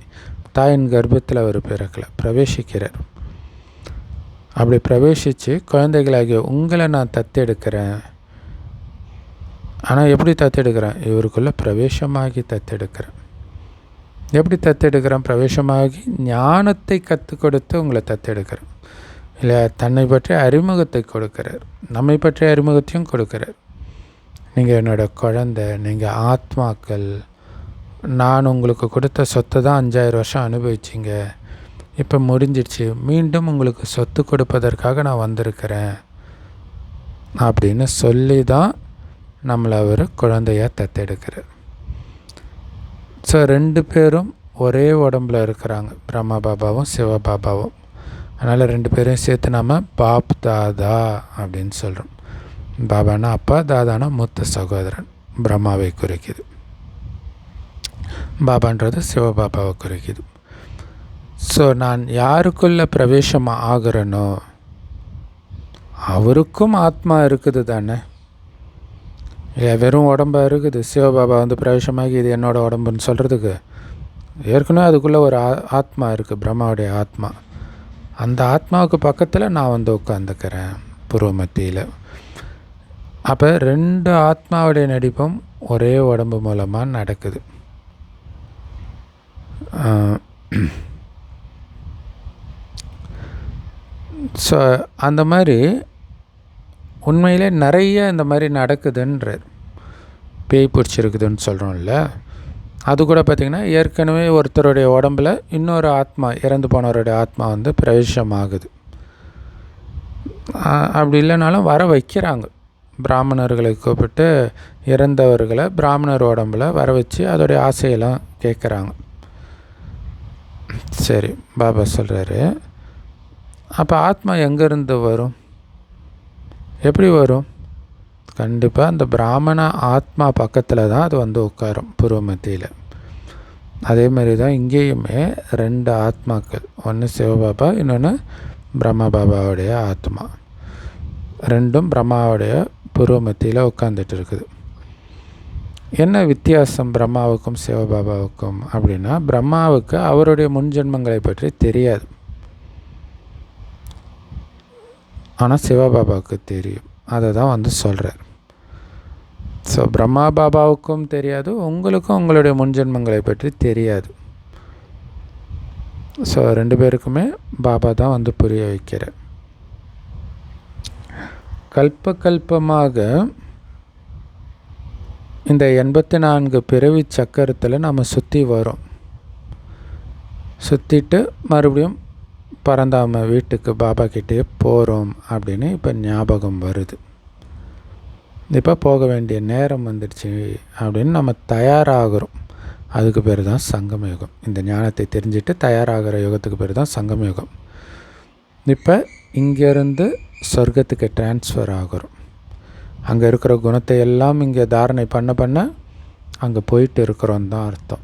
தாயின் கர்ப்பத்தில் அவர் பிறக்கலை, பிரவேசிக்கிறார். அப்படி பிரவேசித்து குழந்தைகளாகிய உங்களை நான் தத்தெடுக்கிறேன். ஆனால் எப்படி தத்தெடுக்கிறேன்? இவருக்குள்ளே பிரவேசமாகி தத்தெடுக்கிறேன். எப்படி தத்தெடுக்கிறேன்? பிரவேசமாகி ஞானத்தை கற்றுக் கொடுத்து உங்களை தத்தெடுக்கிறேன். இல்லை, தன்னை பற்றிய அறிமுகத்தை கொடுக்கிறார், நம்மை பற்றிய அறிமுகத்தையும் கொடுக்கிறார். நீங்கள் என்னோடய குழந்தை, நீங்கள் ஆத்மாக்கள், நான் உங்களுக்கு கொடுத்த சொத்தை தான் 5000 வருஷம் அனுபவிச்சிங்க, இப்போ முடிஞ்சிடுச்சு, மீண்டும் உங்களுக்கு சொத்து கொடுப்பதற்காக நான் வந்திருக்கிறேன் அப்படின்னு சொல்லி தான் நம்மளை அவர் குழந்தையாக தத்தெடுக்கிறார். ஸோ 2 பேரும் ஒரே உடம்பில் இருக்கிறாங்க, பிரம்மா பாபாவும் சிவபாபாவும். அதனால் 2 பேரையும் சேர்த்து நம்ம பாப் தாதா அப்படின்னு சொல்கிறோம். பாபானா அப்பா, தாதானா மூத்த சகோதரன், பிரம்மாவை குறிக்குது. பாபான்றது சிவபாபாவை குறிக்குது. ஸோ நான் யாருக்குள்ளே பிரவேசம் ஆகிறனோ அவருக்கும் ஆத்மா இருக்குது தானே. இல்லை, வெறும் உடம்பாக இருக்குது. சிவபாபா பிரவேசமாகி இது என்னோடய உடம்புன்னு சொல்கிறதுக்கு ஏற்கனவே அதுக்குள்ளே ஒரு ஆத்மா இருக்குது, பிரம்மாவுடைய ஆத்மா. அந்த ஆத்மாவுக்கு பக்கத்தில் நான் உட்காந்துக்கிறேன் பூர்வ மத்தியில். அப்போ 2 ஆத்மாவுடைய நடிப்பும் ஒரே உடம்பு மூலமாக நடக்குது. ஸோ அந்த மாதிரி உண்மையிலே நிறைய இந்த மாதிரி நடக்குதுன்றார். பேய் பிடிச்சிருக்குதுன்னு சொல்கிறோம்ல, அது கூட பார்த்திங்கன்னா ஏற்கனவே ஒருத்தருடைய உடம்பில் இன்னொரு ஆத்மா, இறந்து போனவருடைய ஆத்மா பிரவேசமாகுது. அப்படி இல்லைனாலும் வர வைக்கிறாங்க. பிராமணர்களை கூப்பிட்டு இறந்தவர்களை பிராமணர் உடம்பில் வர வச்சு அதோடைய ஆசையெல்லாம் கேட்குறாங்க. சரி, பாபா சொல்கிறாரு, அப்போ ஆத்மா எங்கேருந்து வரும், எப்படி வரும்? கண்டிப்பாக அந்த பிராமண ஆத்மா பக்கத்தில் தான் அது உட்காரும் பூர்வ மத்தியில். அதே மாதிரி தான் இங்கேயுமே 2 ஆத்மாக்கள், ஒன்று சிவபாபா, இன்னொன்று பிரம்மா பாபாவுடைய ஆத்மா. 2ம் பிரம்மாவுடைய பூர்வ மத்தியில் உட்காந்துட்டு இருக்குது. என்ன வித்தியாசம் பிரம்மாவுக்கும் சிவபாபாவுக்கும் அப்படின்னா, பிரம்மாவுக்கு அவருடைய முன்ஜென்மங்களை பற்றி தெரியாது, ஆனால் சிவபாபாவுக்கு தெரியும். அதை தான் சொல்கிறார். ஸோ பிரம்மா பாபாவுக்கும் தெரியாது, உங்களுக்கும் உங்களுடைய முன்ஜென்மங்களை பற்றி தெரியாது. ஸோ 2 பேருக்குமே பாபா தான் புரிய வைக்கிறார். கல்பமாக இந்த 84 பிறவி சக்கரத்தில் நம்ம சுற்றி வரோம். சுற்றிட்டு மறுபடியும் பரந்தாம வீட்டுக்கு பாபா கிட்டே போகிறோம் அப்படின்னு இப்போ ஞாபகம் வருது. இப்போ போக வேண்டிய நேரம் வந்துடுச்சு அப்படின்னு நம்ம தயாராகிறோம். அதுக்கு பேர் தான் சங்கம யுகம். இந்த ஞானத்தை தெரிஞ்சுட்டு தயாராகிற யுகத்துக்கு பேர் தான் சங்கம யுகம். இப்போ இங்கேருந்து சொர்க்கத்துக்கு டிரான்ஸ்ஃபர் ஆகிறோம். அங்கே இருக்கிற குணத்தை எல்லாம் இங்கே தாரணை பண்ண அங்கே போயிட்டு இருக்கிறோன்னு தான் அர்த்தம்.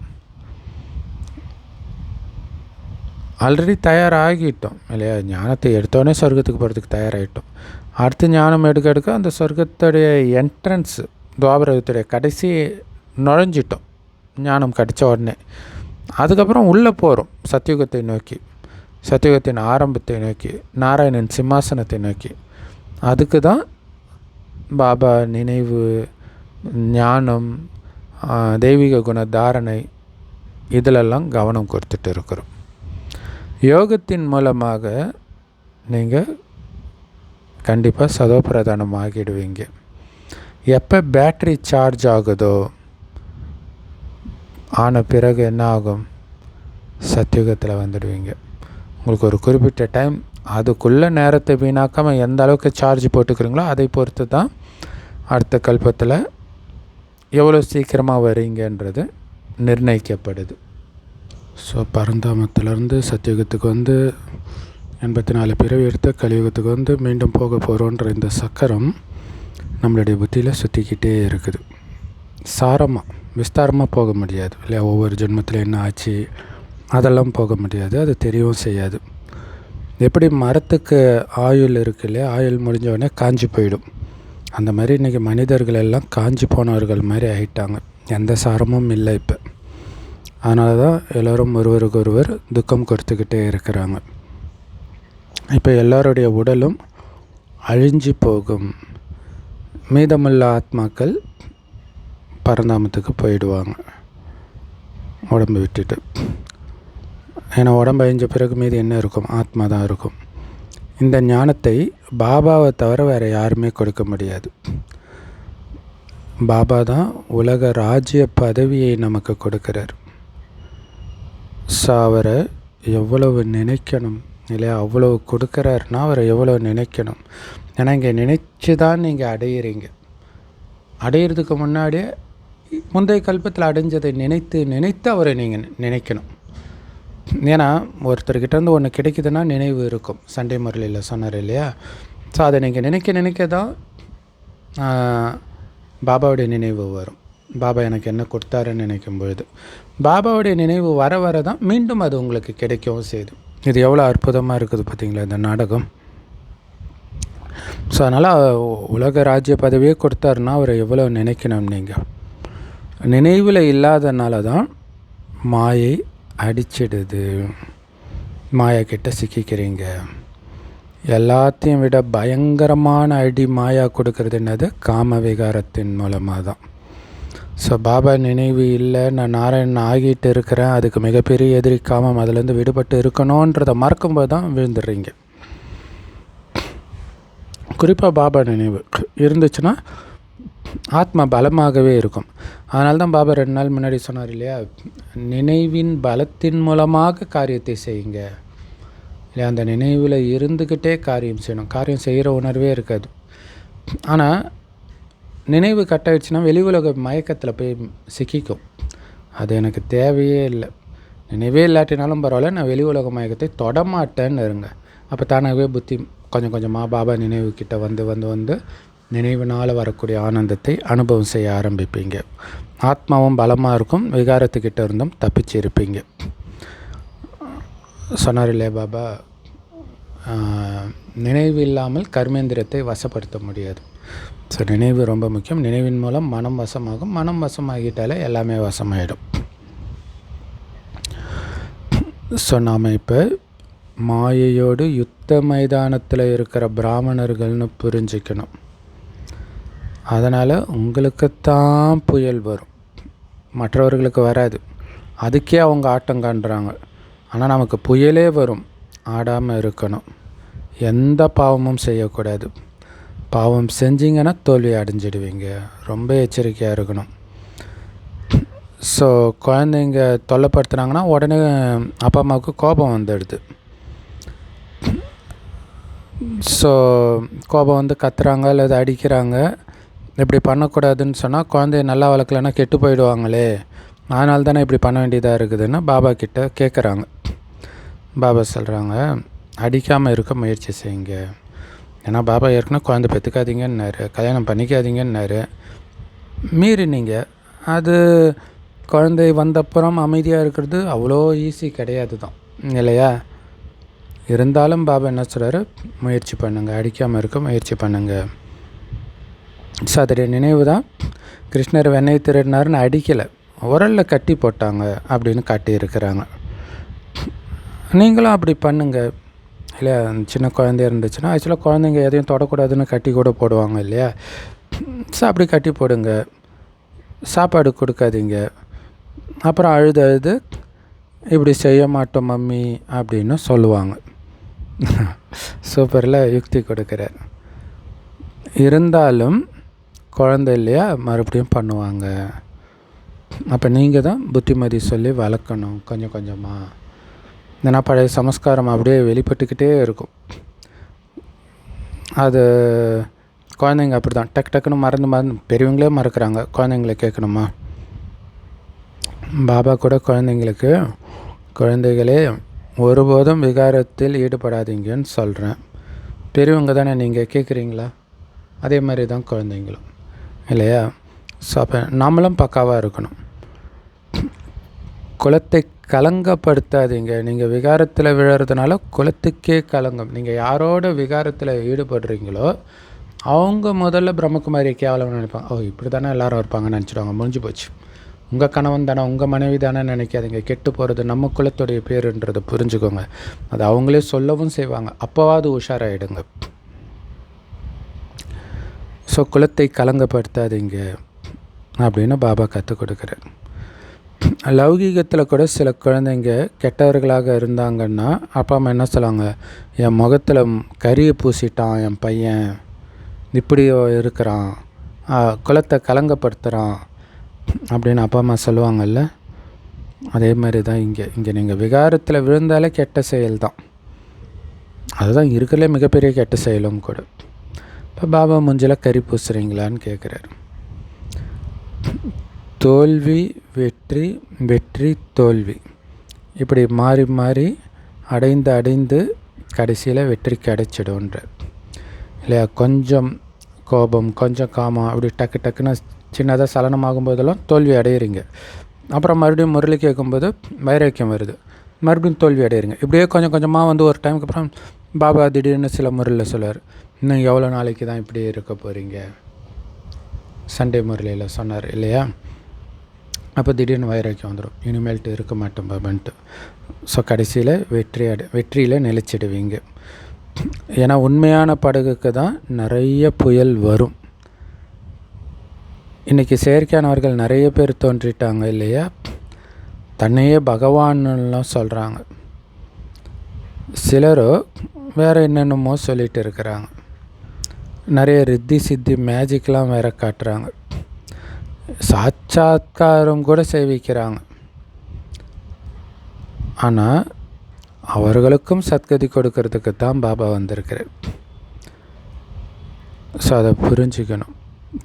ஆல்ரெடி தயாராகிட்டோம் இல்லையா? ஞானத்தை எடுத்தோடனே சொர்க்கத்துக்கு போகிறதுக்கு தயாராகிட்டோம். அடுத்து ஞானம் எடுக்க அந்த சொர்க்கத்துடைய என்ட்ரன்ஸ், துவாபரத்துடைய கடைசி நுழைஞ்சிட்டோம் ஞானம் கிடச்ச உடனே. அதுக்கப்புறம் உள்ளே போகிறோம் சத்தியுகத்தை நோக்கி, சத்தியுகத்தின் ஆரம்பத்தை நோக்கி, நாராயணன் சிம்மாசனத்தை நோக்கி. அதுக்கு தான் பாபா நினைவு, ஞானம், தெய்வீக குண தாரணை இதிலெல்லாம் கவனம் கொடுத்துட்டு இருக்கிறோம். யோகத்தின் மூலமாக நீங்கள் கண்டிப்பாக சதோபிரதானம் ஆகிடுவீங்க. எப்போ பேட்ரி சார்ஜ் ஆகுதோ ஆன பிறகு என்ன ஆகும்? சத்தியுகத்தில் வந்துடுவீங்க. உங்களுக்கு ஒரு குறிப்பிட்ட டைம், அதுக்குள்ளே நேரத்தை வீணாக்காமல் எந்த அளவுக்கு சார்ஜ் போட்டுக்கிறீங்களோ அதை பொறுத்து தான் அடுத்த கல்பத்தில் எவ்வளோ சீக்கிரமாக வரீங்கன்றது நிர்ணயிக்கப்படுது. ஸோ பரந்தாமத்திலேருந்து சத்தியுகத்துக்கு 84 பிறவி எடுத்து கலியுகத்துக்கு மீண்டும் போக போகிறோன்ற இந்த சக்கரம் நம்மளுடைய புத்தியில் சுற்றிக்கிட்டே இருக்குது. சாரமாக விஸ்தாரமாக போக முடியாது இல்லையா? ஒவ்வொரு ஜென்மத்தில் என்ன ஆச்சு அதெல்லாம் போக முடியாது, அது தெரியவும் செய்யாது. எப்படி மரத்துக்கு ஆயுள் இருக்கு இல்லையா? ஆயுள் முடிஞ்சவொடனே காஞ்சி போயிடும். அந்த மாதிரி இன்றைக்கி மனிதர்கள் எல்லாம் காஞ்சி போனவர்கள் மாதிரி ஆகிட்டாங்க. எந்த சாரமும் இல்லை இப்போ. அதனால தான் எல்லோரும் ஒருவருக்கு ஒருவர் துக்கம் கொடுத்துக்கிட்டே இருக்கிறாங்க. இப்போ எல்லாருடைய உடலும் அழிஞ்சு போகும். மீதமுள்ள ஆத்மாக்கள் பரந்தாமத்துக்கு போயிடுவாங்க உடம்பு விட்டுட்டு. ஏன்னா உடம்பு அழிஞ்ச பிறகு மீது என்ன இருக்கும்? ஆத்மா தான் இருக்கும். இந்த ஞானத்தை பாபாவை தவிர வேறு யாருமே கொடுக்க முடியாது. பாபா தான் உலக ராஜ்ய பதவியை நமக்கு கொடுக்குறார். ஸோ அவரை எவ்வளவு நினைக்கணும் இல்லையா? அவ்வளவு கொடுக்குறாருன்னா அவரை எவ்வளோ நினைக்கணும். ஏன்னா இங்கே நினைச்சு தான் நீங்கள் அடையிறீங்க. அடையிறதுக்கு முன்னாடியே முந்தைய கல்பத்தில் அடைஞ்சதை நினைத்து நினைத்து அவரை நீங்கள் நினைக்கணும். ஏன்னா ஒருத்தர்கிட்டேருந்து ஒன்று கிடைக்குதுன்னா நினைவு இருக்கும். சண்டே முரளியில் சொன்னார் இல்லையா? ஸோ அதை நீங்கள் நினைக்க நினைக்க தான் பாபாவுடைய நினைவு வரும். பாபா எனக்கு என்ன கொடுத்தாருன்னு நினைக்கும் பொழுது பாபாவுடைய நினைவு வர வர தான் மீண்டும் அது உங்களுக்கு கிடைக்கவும் செய்யுது. இது எவ்வளோ அற்புதமாக இருக்குது பார்த்தீங்களா இந்த நாடகம். ஸோ அதனால் உலக ராஜ்ய பதவியே கொடுத்தாருன்னா அவரை எவ்வளோ நினைக்கணும். நீங்கள் நினைவில் இல்லாதனால தான் மாயை அடிச்சிடுது. மாயா கிட்ட சிக்கிக்கிறீங்க. எல்லாத்தையும் விட பயங்கரமான அடி மாயா கொடுக்கறது என்னது? காம விகாரத்தின் மூலமாக தான். ஸோ பாபா நினைவு இல்லை, நான் நாராயணன் ஆகிட்டு இருக்கிறேன், அதுக்கு மிகப்பெரிய எதிரி காமம், அதுலேருந்து விடுபட்டு இருக்கணுன்றதை மறக்கும்போது தான் விழுந்துடுறீங்க. குறிப்பாக பாபா நினைவு இருந்துச்சுன்னா ஆத்மா பலமாகவே இருக்கும். அதனால தான் பாபா 2 நாள் முன்னாடி சொன்னார் இல்லையா? நினைவின் பலத்தின் மூலமாக காரியத்தை செய்யுங்க இல்லையா? அந்த நினைவில் இருந்துக்கிட்டே காரியம் செய்யணும். காரியம் செய்கிற உணர்வே இருக்காது. ஆனால் நினைவு கட்டாயிடுச்சுன்னா வெளி உலக மயக்கத்தில் போய் சிக்கிக்கும். அது எனக்கு தேவையே இல்லை. நினைவே இல்லாட்டினாலும் பரவாயில்ல, நான் வெளி உலக மயக்கத்தை தொடமாட்டேன்னு இருங்க. அப்போ தானாகவே புத்தி கொஞ்சம் கொஞ்சமாக பாபா நினைவு கிட்ட வந்து வந்து வந்து நினைவுனால் வரக்கூடிய ஆனந்தத்தை அனுபவம் செய்ய ஆரம்பிப்பீங்க. ஆத்மாவும் பலமாக இருக்கும். விகாரத்துக்கிட்ட இருந்தும் தப்பிச்சு இருப்பீங்க. சொன்னார் இல்லையா பாபா? நினைவு இல்லாமல் கர்மேந்திரத்தை வசப்படுத்த முடியாது. ஸோ நினைவு ரொம்ப முக்கியம். நினைவின் மூலம் மனம் வசமாகும். மனம் வசமாகிட்டாலே எல்லாமே வசமாயிடும். ஸோ நாம் இப்போ மாயையோடு யுத்த மைதானத்தில் இருக்கிற பிராமணர்கள்னு புரிஞ்சிக்கணும். அதனால் உங்களுக்குத்தான் புயல் வரும், மற்றவர்களுக்கு வராது. அதுக்கே அவங்க ஆட்டம் காண்றாங்க. ஆனால் நமக்கு புயலே வரும். ஆடாமல் இருக்கணும். எந்த பாவமும் செய்யக்கூடாது. பாவம் செஞ்சிங்கன்னா தோல்வி அடைஞ்சிடுவீங்க. ரொம்ப எச்சரிக்கையாக இருக்கணும். ஸோ குழந்தைங்க தொல்லைப்படுத்துனாங்கன்னா உடனே அப்பா அம்மாவுக்கு கோபம் வந்துடுது. ஸோ கோபம் வந்து கத்துறாங்க அல்லது அடிக்கிறாங்க. இப்படி பண்ணக்கூடாதுன்னு சொன்னால் குழந்தைய நல்லா வளர்க்கலன்னா கெட்டு போயிடுவாங்களே, அதனால தானே இப்படி பண்ண வேண்டியதாக இருக்குதுன்னு பாபா கிட்ட கேட்குறாங்க. பாபா சொல்கிறாங்க, அடிக்காமல் இருக்க முயற்சி செய்யுங்க. ஏன்னா பாபா ஏற்கனவே குழந்தை பெற்றுக்காதீங்கன்னாரு, கல்யாணம் பண்ணிக்காதீங்கன்னாரு. மீறினீங்க. அது குழந்தை வந்தப்புறம் அமைதியாக இருக்கிறது அவ்வளோ ஈஸி கிடையாது தான் இல்லையா? இருந்தாலும் பாபா என்ன சொல்கிறாரு? முயற்சி பண்ணுங்கள், அடிக்காமல் இருக்க முயற்சி பண்ணுங்கள். ஸோ அதோடைய நினைவு தான் கிருஷ்ணர் வெண்ணெய் திருடினாருன்னு அடிக்கலை, உரலில் கட்டி போட்டாங்க அப்படின்னு காட்டியிருக்கிறாங்க. நீங்களும் அப்படி பண்ணுங்கள் இல்லையா? சின்ன குழந்தைய இருந்துச்சுன்னா ஆக்சுவலாக குழந்தைங்க எதையும் தொடக்கூடாதுன்னு கட்டி கூட போடுவாங்க இல்லையா? ஸோ அப்படி கட்டி போடுங்க. சாப்பாடு கொடுக்காதீங்க. அப்புறம் அழுது இப்படி செய்ய மாட்டோம் மம்மி அப்படின்னு சொல்லுவாங்க. சூப்பரில் யுக்தி கொடுக்குறார். இருந்தாலும் குழந்தை இல்லையா, மறுபடியும் பண்ணுவாங்க. அப்போ நீங்கள் தான் புத்திமதி சொல்லி வளர்க்கணும் கொஞ்சம் கொஞ்சமாக. ஏன்னா பழைய சமஸ்காரம் அப்படியே வெளிப்பட்டுக்கிட்டே இருக்கும். அது குழந்தைங்க அப்படி தான் டக்கு டக்குன்னு மறந்து பெரியவங்களே மறக்கிறாங்க. குழந்தைங்கள கேட்கணுமா? பாபா கூட குழந்தைங்களுக்கு, குழந்தைகளே ஒருபோதும் விகாரத்தில் ஈடுபடாதீங்கன்னு சொல்கிறேன். பெரியவங்க தானே நீங்கள் கேட்குறீங்களா? அதே மாதிரி தான் குழந்தைங்களும் இல்லையா? ஸோ அப்போ நாமளும் பக்காவாக இருக்கணும். குலத்தை கலங்கப்படுத்தாதீங்க. நீங்கள் விகாரத்தில் விழுறதுனால குலத்துக்கே கலங்கம். நீங்கள் யாரோட விகாரத்தில் ஈடுபடுறீங்களோ அவங்க முதல்ல பிரம்மகுமாரி கேவலம் நினைப்பாங்க. ஓ இப்படி தானே எல்லோரும் இருப்பாங்கன்னு நினச்சிடுவாங்க. முடிஞ்சு போச்சு. உங்கள் கணவன் தானே, உங்கள் மனைவி தானே நினைக்காதீங்க. கெட்டு போகிறது நம்ம குலத்துடைய பேருன்றதை புரிஞ்சுக்கோங்க. அது அவங்களே சொல்லவும் செய்வாங்க. அப்போவாது உஷாராயிடுங்க. ஸோ குலத்தை கலங்கப்படுத்தாதீங்க அப்படின்னு பாபா கற்றுக் கொடுக்குறார். லௌகீகத்தில் கூட சில குழந்தைங்க கெட்டவர்களாக இருந்தாங்கன்னா அப்பா அம்மா என்ன சொல்லுவாங்க, என் முகத்தில் கரியை பூசிட்டான் என் பையன், இப்படி இருக்கிறான், குலத்தை கலங்கப்படுத்துகிறான் அப்படின்னு அப்பா அம்மா சொல்லுவாங்கள்ல. அதே மாதிரி தான் இங்கே நீங்கள் விகாரத்தில் விழுந்தாலே கெட்ட செயல் தான். அதுதான் இருக்கிறதுலே மிகப்பெரிய கெட்ட செயலும் கூட. இப்போ பாபா மூஞ்சில் கறி பூசுகிறீங்களான்னு கேட்குறாரு. தோல்வி வெற்றி, வெற்றி தோல்வி, இப்படி மாறி மாறி அடைந்து கடைசியில் வெற்றி கிடைச்சிடும்ன்ற இல்லையா. கொஞ்சம் கோபம், கொஞ்சம் காமம், அப்படி டக்குன்னு சின்னதாக சலனமாகும் போதெல்லாம் தோல்வி அடையிறீங்க. அப்புறம் மறுபடியும் முரளி கேட்கும்போது வைராக்கியம் வருது, மறுபடியும் தோல்வி அடையிறீங்க. இப்படியே கொஞ்சம் கொஞ்சமாக ஒரு டைமுக்கு அப்புறம் பாபா திடீர்னு சில முரளியில் சொல்லுவார், இன்னும் எவ்வளோ நாளைக்கு தான் இப்படி இருக்க போகிறீங்க, சண்டே முரளியில் சொன்னார் இல்லையா. அப்போ திடீர்னு வைராக்கியம் வந்துடும், இனிமேல்ட்டு இருக்க மாட்டோம் பாபான்ட்டு. ஸோ கடைசியில் வெற்றியில் நிலைச்சிடுவீங்க. ஏன்னா உண்மையான படகுக்கு தான் நிறைய புயல் வரும். இன்றைக்கி செயற்கையானவர்கள் நிறைய பேர் தோன்றிட்டாங்க இல்லையா. தன்னையே பகவான்லாம் சொல்கிறாங்க. சிலரோ வேறு என்னென்னமோ சொல்லிகிட்டு இருக்கிறாங்க. நிறைய ரித்தி சித்தி மேஜிக்லாம் வேறு காட்டுறாங்க. சாட்சாத்காரம் கூட சேவிக்கிறாங்க. ஆனால் அவர்களுக்கும் சத்கதி கொடுக்கறதுக்கு தான் பாபா வந்திருக்கிறார். ஸோ அதை புரிஞ்சுக்கணும்.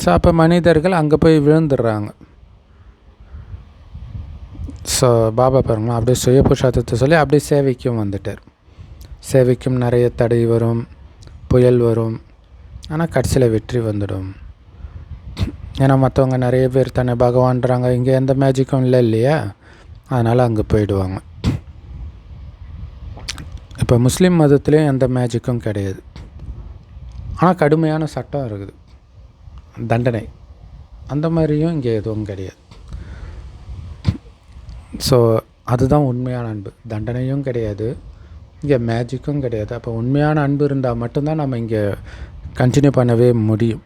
ஸோ அப்போ மனிதர்கள் அங்கே போய் விழுந்துடுறாங்க. ஸோ பாபா பாருங்களா அப்படியே சுய புருஷார்த்தத்தை சொல்லி அப்படியே சேவைக்கும் வந்துட்டார். சேவைக்கும் நிறைய தடை வரும், புயல் வரும், ஆனால் கடைசியில் வெற்றி வந்துடும். ஏன்னா மற்றவங்க நிறைய பேர் தானே பகவான்றாங்க, இங்கே எந்த மேஜிக்கும் இல்லை இல்லையா, அதனால் அங்கே போயிடுவாங்க. இப்போ முஸ்லீம் மதத்துலேயும் எந்த மேஜிக்கும் கிடையாது. ஆனால் கடுமையான சட்டம் இருக்குது, தண்டனை, அந்த மாதிரியும் இங்கே எதுவும் கிடையாது. ஸோ அதுதான் உண்மையான அன்பு. தண்டனையும் கிடையாது, இங்கே மேஜிக்கும் கிடையாது. அப்போ உண்மையான அன்பு இருந்தால் மட்டும்தான் நம்ம இங்கே கண்டினியூ பண்ணவே முடியும்.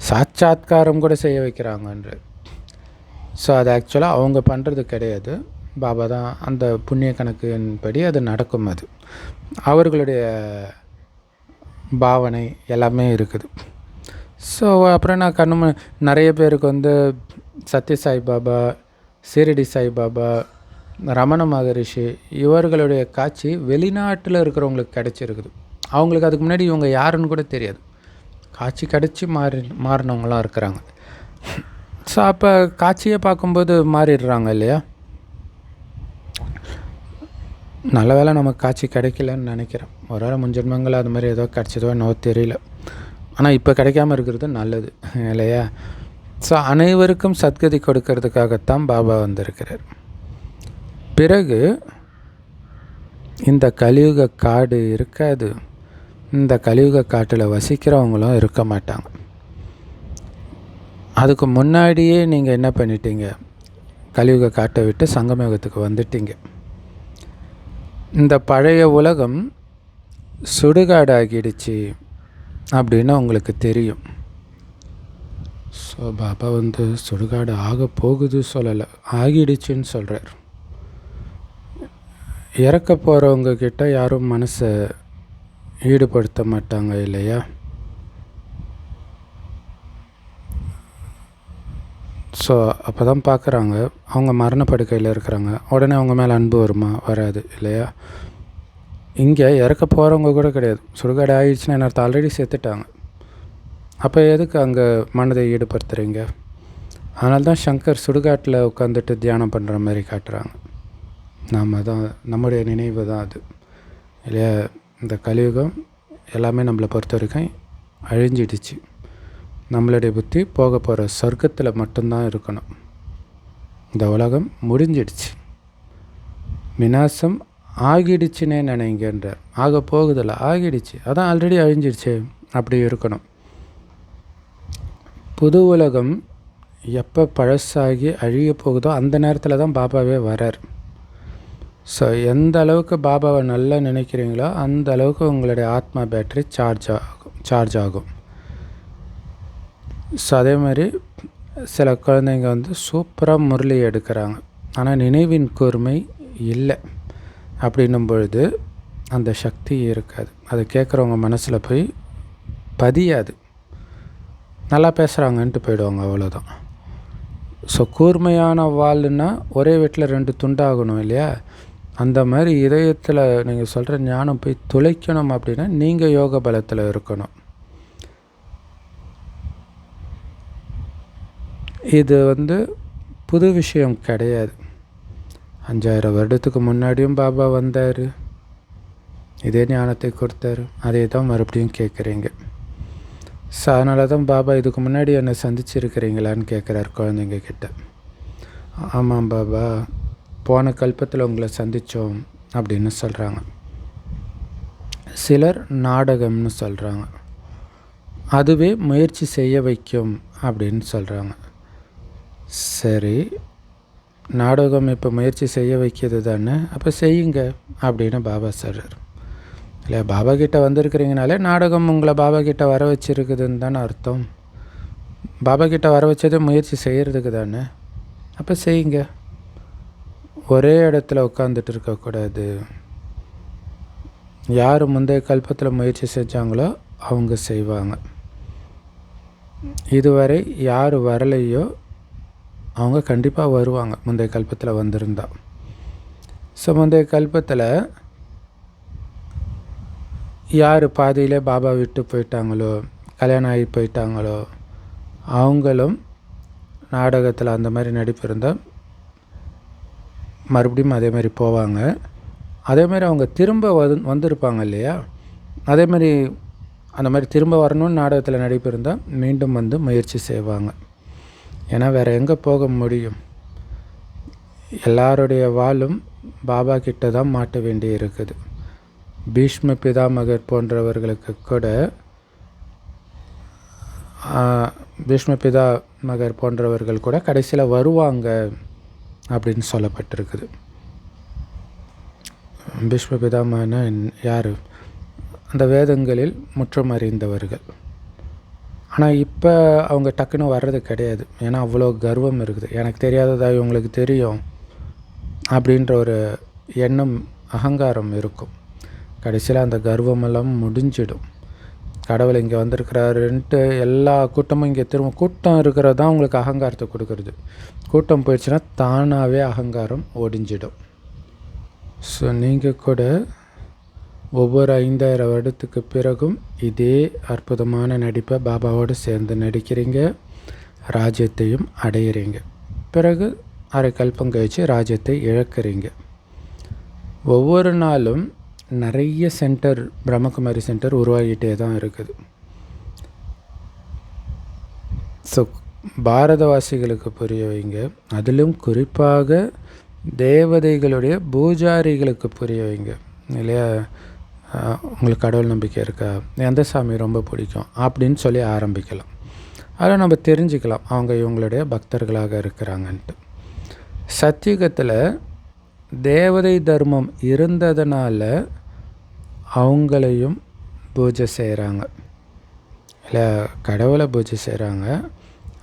சாட்சாத்காரம் கூட செய்ய வைக்கிறாங்கன்ற. ஸோ அது ஆக்சுவலாக அவங்க பண்ணுறது கிடையாது, பாபா தான் அந்த புண்ணிய கணக்கின்படி அது நடக்கும். அது அவர்களுடைய பாவனை எல்லாமே இருக்குது. ஸோ அப்புறம் நான் நிறைய பேருக்கு சத்ய சாய்பாபா, ஷிரடி சாய்பாபா, ரமண மகரிஷி இவர்களுடைய காட்சி வெளிநாட்டில் இருக்கிறவங்களுக்கு கிடச்சிருக்குது. அவங்களுக்கு அதுக்கு முன்னாடி இவங்க யாருன்னு கூட தெரியாது. காட்சி கிடச்சி மாறினவங்களாம் இருக்கிறாங்க. ஸோ அப்போ காட்சியை பார்க்கும்போது மாறிடுறாங்க இல்லையா. நல்ல வேளை நமக்கு காட்சி கிடைக்கலன்னு நினைக்கிறேன். ஒரு வேளை முன்ஜென்மங்கள் அது மாதிரி ஏதோ கிடச்சதோ என்னவோ தெரியல. ஆனால் இப்போ கிடைக்காம இருக்கிறது நல்லது இல்லையா. ஸோ அனைவருக்கும் சத்கதி கொடுக்கறதுக்காகத்தான் பாபா வந்திருக்கிறார். பிறகு இந்த கலியுக காடு இருக்காது, இந்த கலியுக காட்டில் வசிக்கிறவங்களும் இருக்க மாட்டாங்க. அதுக்கு முன்னாடியே நீங்கள் என்ன பண்ணிட்டீங்க, கலியுக காட்டை விட்டு சங்கமயுகத்துக்கு வந்துட்டீங்க. இந்த பழைய உலகம் சுடுகாடாகிடுச்சு அப்படின்னு உங்களுக்கு தெரியும். ஸோ பாபா சுடுகாடு ஆக போகுது சொல்லலை, ஆகிடுச்சுன்னு சொல்கிறார். இறக்க போகிறவங்க கிட்ட யாரும் மனசை ஈடுபடுத்த மாட்டாங்க இல்லையா. ஸோ அப்போ தான் பார்க்குறாங்க, அவங்க மரணப்படுக்கையில் இருக்கிறாங்க, உடனே அவங்க மேலே அன்பு வருமா, வராது இல்லையா. இங்கே இறக்க போகிறவங்க கூட கிடையாது. சுடுகாடு ஆகிடுச்சுன்னா என்ன அர்த்தம், ஆல்ரெடி செத்துட்டாங்க. அப்போ எதுக்கு அங்கே மனதை ஈடுபடுத்துகிறீங்க. அதனால தான் சங்கர் சுடுகாட்டில் உட்காந்துட்டு தியானம் பண்ணுற மாதிரி காட்டுறாங்க. நாம் தான், நம்முடைய நினைவு தான் அது இல்லையா. இந்த கலியுகம் எல்லாமே நம்மளை பொறுத்த வரைக்கும் அழிஞ்சிடுச்சு. நம்மளுடைய புத்தி போக போகிற சொர்க்கத்தில் மட்டும்தான் இருக்கணும். இந்த உலகம் முடிஞ்சிடுச்சு, விநாசம் ஆகிடுச்சுன்னே நினைங்கன்ற. ஆக போகுதில்ல, ஆகிடுச்சு, அதான் ஆல்ரெடி அழிஞ்சிடுச்சு, அப்படி இருக்கணும். புது உலகம் எப்போ பழசாகி அழிய போகுதோ அந்த நேரத்தில் தான் பாபாவே வரார். ஸோ எந்த அளவுக்கு பாபாவை நல்லா நினைக்கிறீங்களோ அந்த அளவுக்கு உங்களுடைய ஆத்மா பேட்டரி சார்ஜ் ஆகும். ஸோ அதே மாதிரி சில குழந்தைங்க சூப்பராக முரளி எடுக்கிறாங்க, ஆனால் நினைவின் கூர்மை இல்லை. அப்படின்னும் பொழுது அந்த சக்தி இருக்காது. அது கேட்குறவங்க மனசில் போய் பதியாது. நல்லா பேசுகிறாங்கன்ட்டு போயிடுவாங்க, அவ்வளோதான். ஸோ கூர்மையான வாள்னா ஒரே வீட்டில் 2 துண்டாகணும் இல்லையா? அந்த மாதிரி இதயத்தில் நீங்கள் சொல்கிற ஞானம் போய் துளைக்கணும் அப்படின்னா நீங்கள் யோக பலத்தில் இருக்கணும். இது புது விஷயம் கிடையாது. 5000 வருடத்துக்கு முன்னாடியும் பாபா வந்தார், இதே ஞானத்தை கொடுத்தாரு. அதே தான் மறுபடியும் கேட்குறீங்க. ஸோ அதனால தான் பாபா இதுக்கு முன்னாடி என்னை சந்திச்சிருக்கிறீங்களான்னு கேட்குறாரு குழந்தைங்க கிட்ட. ஆமாம் பாபா, போன கல்பத்தில் உங்களை சந்தித்தோம் அப்படின்னு சொல்கிறாங்க. சிலர் நாடகம்னு சொல்கிறாங்க, அதுவே முயற்சி செய்ய வைக்கும் அப்படின்னு சொல்கிறாங்க. சரி, நாடகம் இப்போ முயற்சி செய்ய வைக்கிறது தானே, அப்போ செய்யுங்க அப்படின்னு பாபா சொல்கிறார். இல்லை, பாபா கிட்ட வந்திருக்கிறீங்கனாலே நாடகம் உங்களை பாபா கிட்ட வர வச்சுருக்குதுன்னு தானே அர்த்தம். பாபா கிட்ட வர வச்சதே முயற்சி செய்கிறதுக்கு தானே, அப்போ செய்யுங்க. ஒரே இடத்துல உட்காந்துட்டு இருக்கக்கூடாது. யார் முந்தைய கல்பத்தில் முயற்சி செஞ்சாங்களோ அவங்க செய்வாங்க. இதுவரை யார் வரலையோ அவங்க கண்டிப்பாக வருவாங்க, முந்தைய கல்பத்தில் வந்திருந்தா. ஸோ முந்தைய கல்பத்தில் யார் பாதியிலே பாபா விட்டு போயிட்டாங்களோ, கல்யாணம் ஆகி போயிட்டாங்களோ, அவங்களும் நாடகத்தில் அந்த மாதிரி நடிப்பு இருந்தால் மறுபடியும் அதே மாதிரி போவாங்க. அதே மாதிரி அவங்க திரும்ப வந்திருப்பாங்க இல்லையா, அதே மாதிரி அந்த மாதிரி திரும்ப வரணும்னு நாடகத்தில் நடிப்பு இருந்தால் மீண்டும் முயற்சி செய்வாங்க. ஏன்னா வேறு எங்கே போக முடியும்? எல்லாருடைய வாளும் பாபா கிட்ட தான் மாட்ட வேண்டி இருக்குது. பீஷ்ம பிதாமகர் போன்றவர்களுக்கு கூட கடைசியில் வருவாங்க அப்படின்னு சொல்லப்பட்டிருக்குது. பீஷ்ம பிதாமகனா யார்? அந்த வேதங்களில் முற்றும் அறிந்தவர்கள். ஆனால் இப்போ அவங்க டக்குன்னு வர்றது கிடையாது. ஏன்னா அவ்வளோ கர்வம் இருக்குது. எனக்கு தெரியாததா இவங்களுக்கு தெரியும் அப்படின்ற ஒரு எண்ணம், அகங்காரம் இருக்கும். கடைசியில் அந்த கர்வமெல்லாம் முடிஞ்சிடும். கடவுள் இங்கே வந்திருக்கிறாருன்ட்டு எல்லா கூட்டமும் இங்கே திரும்ப கூட்டம் இருக்கிறது தான் உங்களுக்கு அகங்காரத்தை கொடுக்குறது. கூட்டம் போயிடுச்சுன்னா தானாகவே அகங்காரம் ஒடிஞ்சிடும். ஸோ நீங்கள் கூட ஒவ்வொரு 5000 வருடத்துக்கு பிறகும் இதே அற்புதமான நடிப்பை பாபாவோடு சேர்ந்து நடிக்கிறீங்க, ராஜ்யத்தையும் அடையிறீங்க. பிறகு அரை கல்பம் கழித்து ராஜ்யத்தை இழக்கிறீங்க. ஒவ்வொரு நாளும் நிறைய சென்டர், பிரம்மகுமாரி சென்டர் உருவாகிட்டே தான் இருக்குது. ஸோ பாரதவாசிகளுக்கு புரிய வைங்க, அதிலும் குறிப்பாக தேவதைகளுடைய பூஜாரிகளுக்கு புரிய வைங்க இல்லையா. உங்களுக்கு கடவுள் நம்பிக்கை இருக்கா, எந்த சாமி ரொம்ப பிடிக்கும் அப்படின்னு சொல்லி ஆரம்பிக்கலாம். அதில் நம்ம தெரிஞ்சுக்கலாம் அவங்க இவங்களுடைய பக்தர்களாக இருக்கிறாங்கன்ட்டு. சத்தியுகத்தில் தேவதை தர்மம் இருந்ததுனால அவங்களையும் பூஜை செய்கிறாங்க இல்லை, கடவுளை பூஜை செய்கிறாங்க.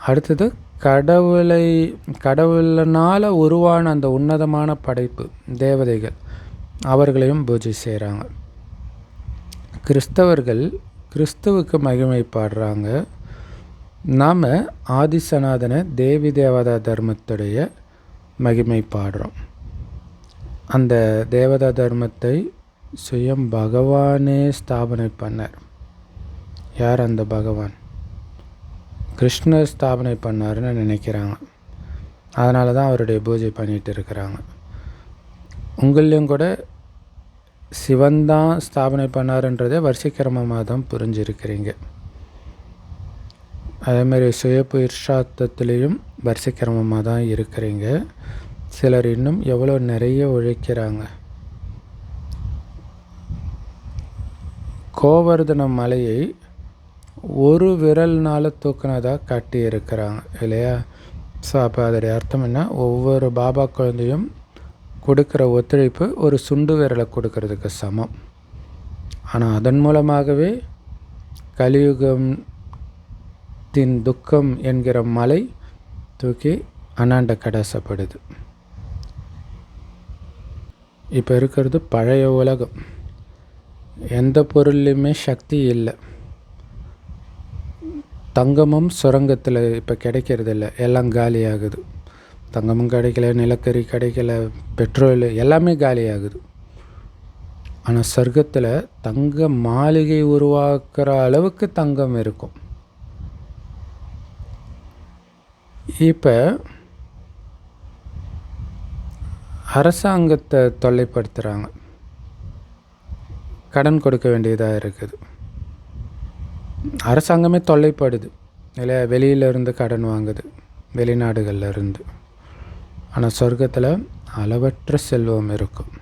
அடுத்தது கடவுளினால் உருவான அந்த உன்னதமான படைப்பு தேவதைகள், அவர்களையும் பூஜை செய்கிறாங்க. கிறிஸ்தவர்கள் கிறிஸ்துவுக்கு மகிமை பாடுறாங்க. நாம் ஆதிசநாதன தேவி தேவதா தர்மத்துடைய மகிமை பாடுறோம். அந்த தேவதா தர்மத்தை சுயம் பகவானே ஸ்தாபனை பண்ணார். யார் அந்த பகவான்? கிருஷ்ணர் ஸ்தாபனை பண்ணாருன்னு நினைக்கிறாங்க. அதனால தான் அவருடைய பூஜை பண்ணிகிட்டு இருக்கிறாங்க. உங்களையும் கூட சிவன்தான் ஸ்தாபனை பண்ணாருன்றதே வரிசைக்கிரமமாக தான் புரிஞ்சிருக்கிறீங்க. அதேமாதிரி சுய புருஷார்த்தத்துலேயும் வரிசைக்கிரமமாக தான் இருக்கிறீங்க. சிலர் இன்னும் எவ்வளோ நிறைய உழைக்கிறாங்க. கோவர்தன மலையை ஒரு விரல்னால் தூக்குனதாக காட்டி இருக்கிறாங்க இல்லையா. ஸோ அப்போ அதோடைய அர்த்தம் என்ன, ஒவ்வொரு பாபா குழந்தையும் கொடுக்குற ஒத்துழைப்பு ஒரு சுண்டு விரலை கொடுக்கறதுக்கு சமம். ஆனால் அதன் மூலமாகவே கலியுகத்தின் துக்கம் என்கிற மலை தூக்கி அண்ணாண்ட கடாசப்படுது. இப்போ இருக்கிறது பழைய உலகம். எந்த பொருள்லையுமே சக்தி இல்லை. தங்கமும் சுரங்கத்தில் இப்போ கிடைக்கிறதில்ல, எல்லாம் காலியாகுது. தங்கமும் கிடைக்கல, நிலக்கரி கிடைக்கல, பெட்ரோல் எல்லாமே காலியாகுது. ஆனால் சொர்க்கத்தில் தங்க மாளிகை உருவாக்குற அளவுக்கு தங்கம் இருக்கும். இப்போ அரசாங்கத்தை தொல்லைப்படுத்துகிறாங்க, கடன் கொடுக்க வேண்டியதாக இருக்குது. அரசாங்கமே தொல்லைப்படுது இல்லை, வெளியிலேருந்து கடன் வாங்குது, வெளிநாடுகளில் இருந்து. ஆனால் சொர்க்கத்தில் அளவற்ற செல்வம் இருக்கும்.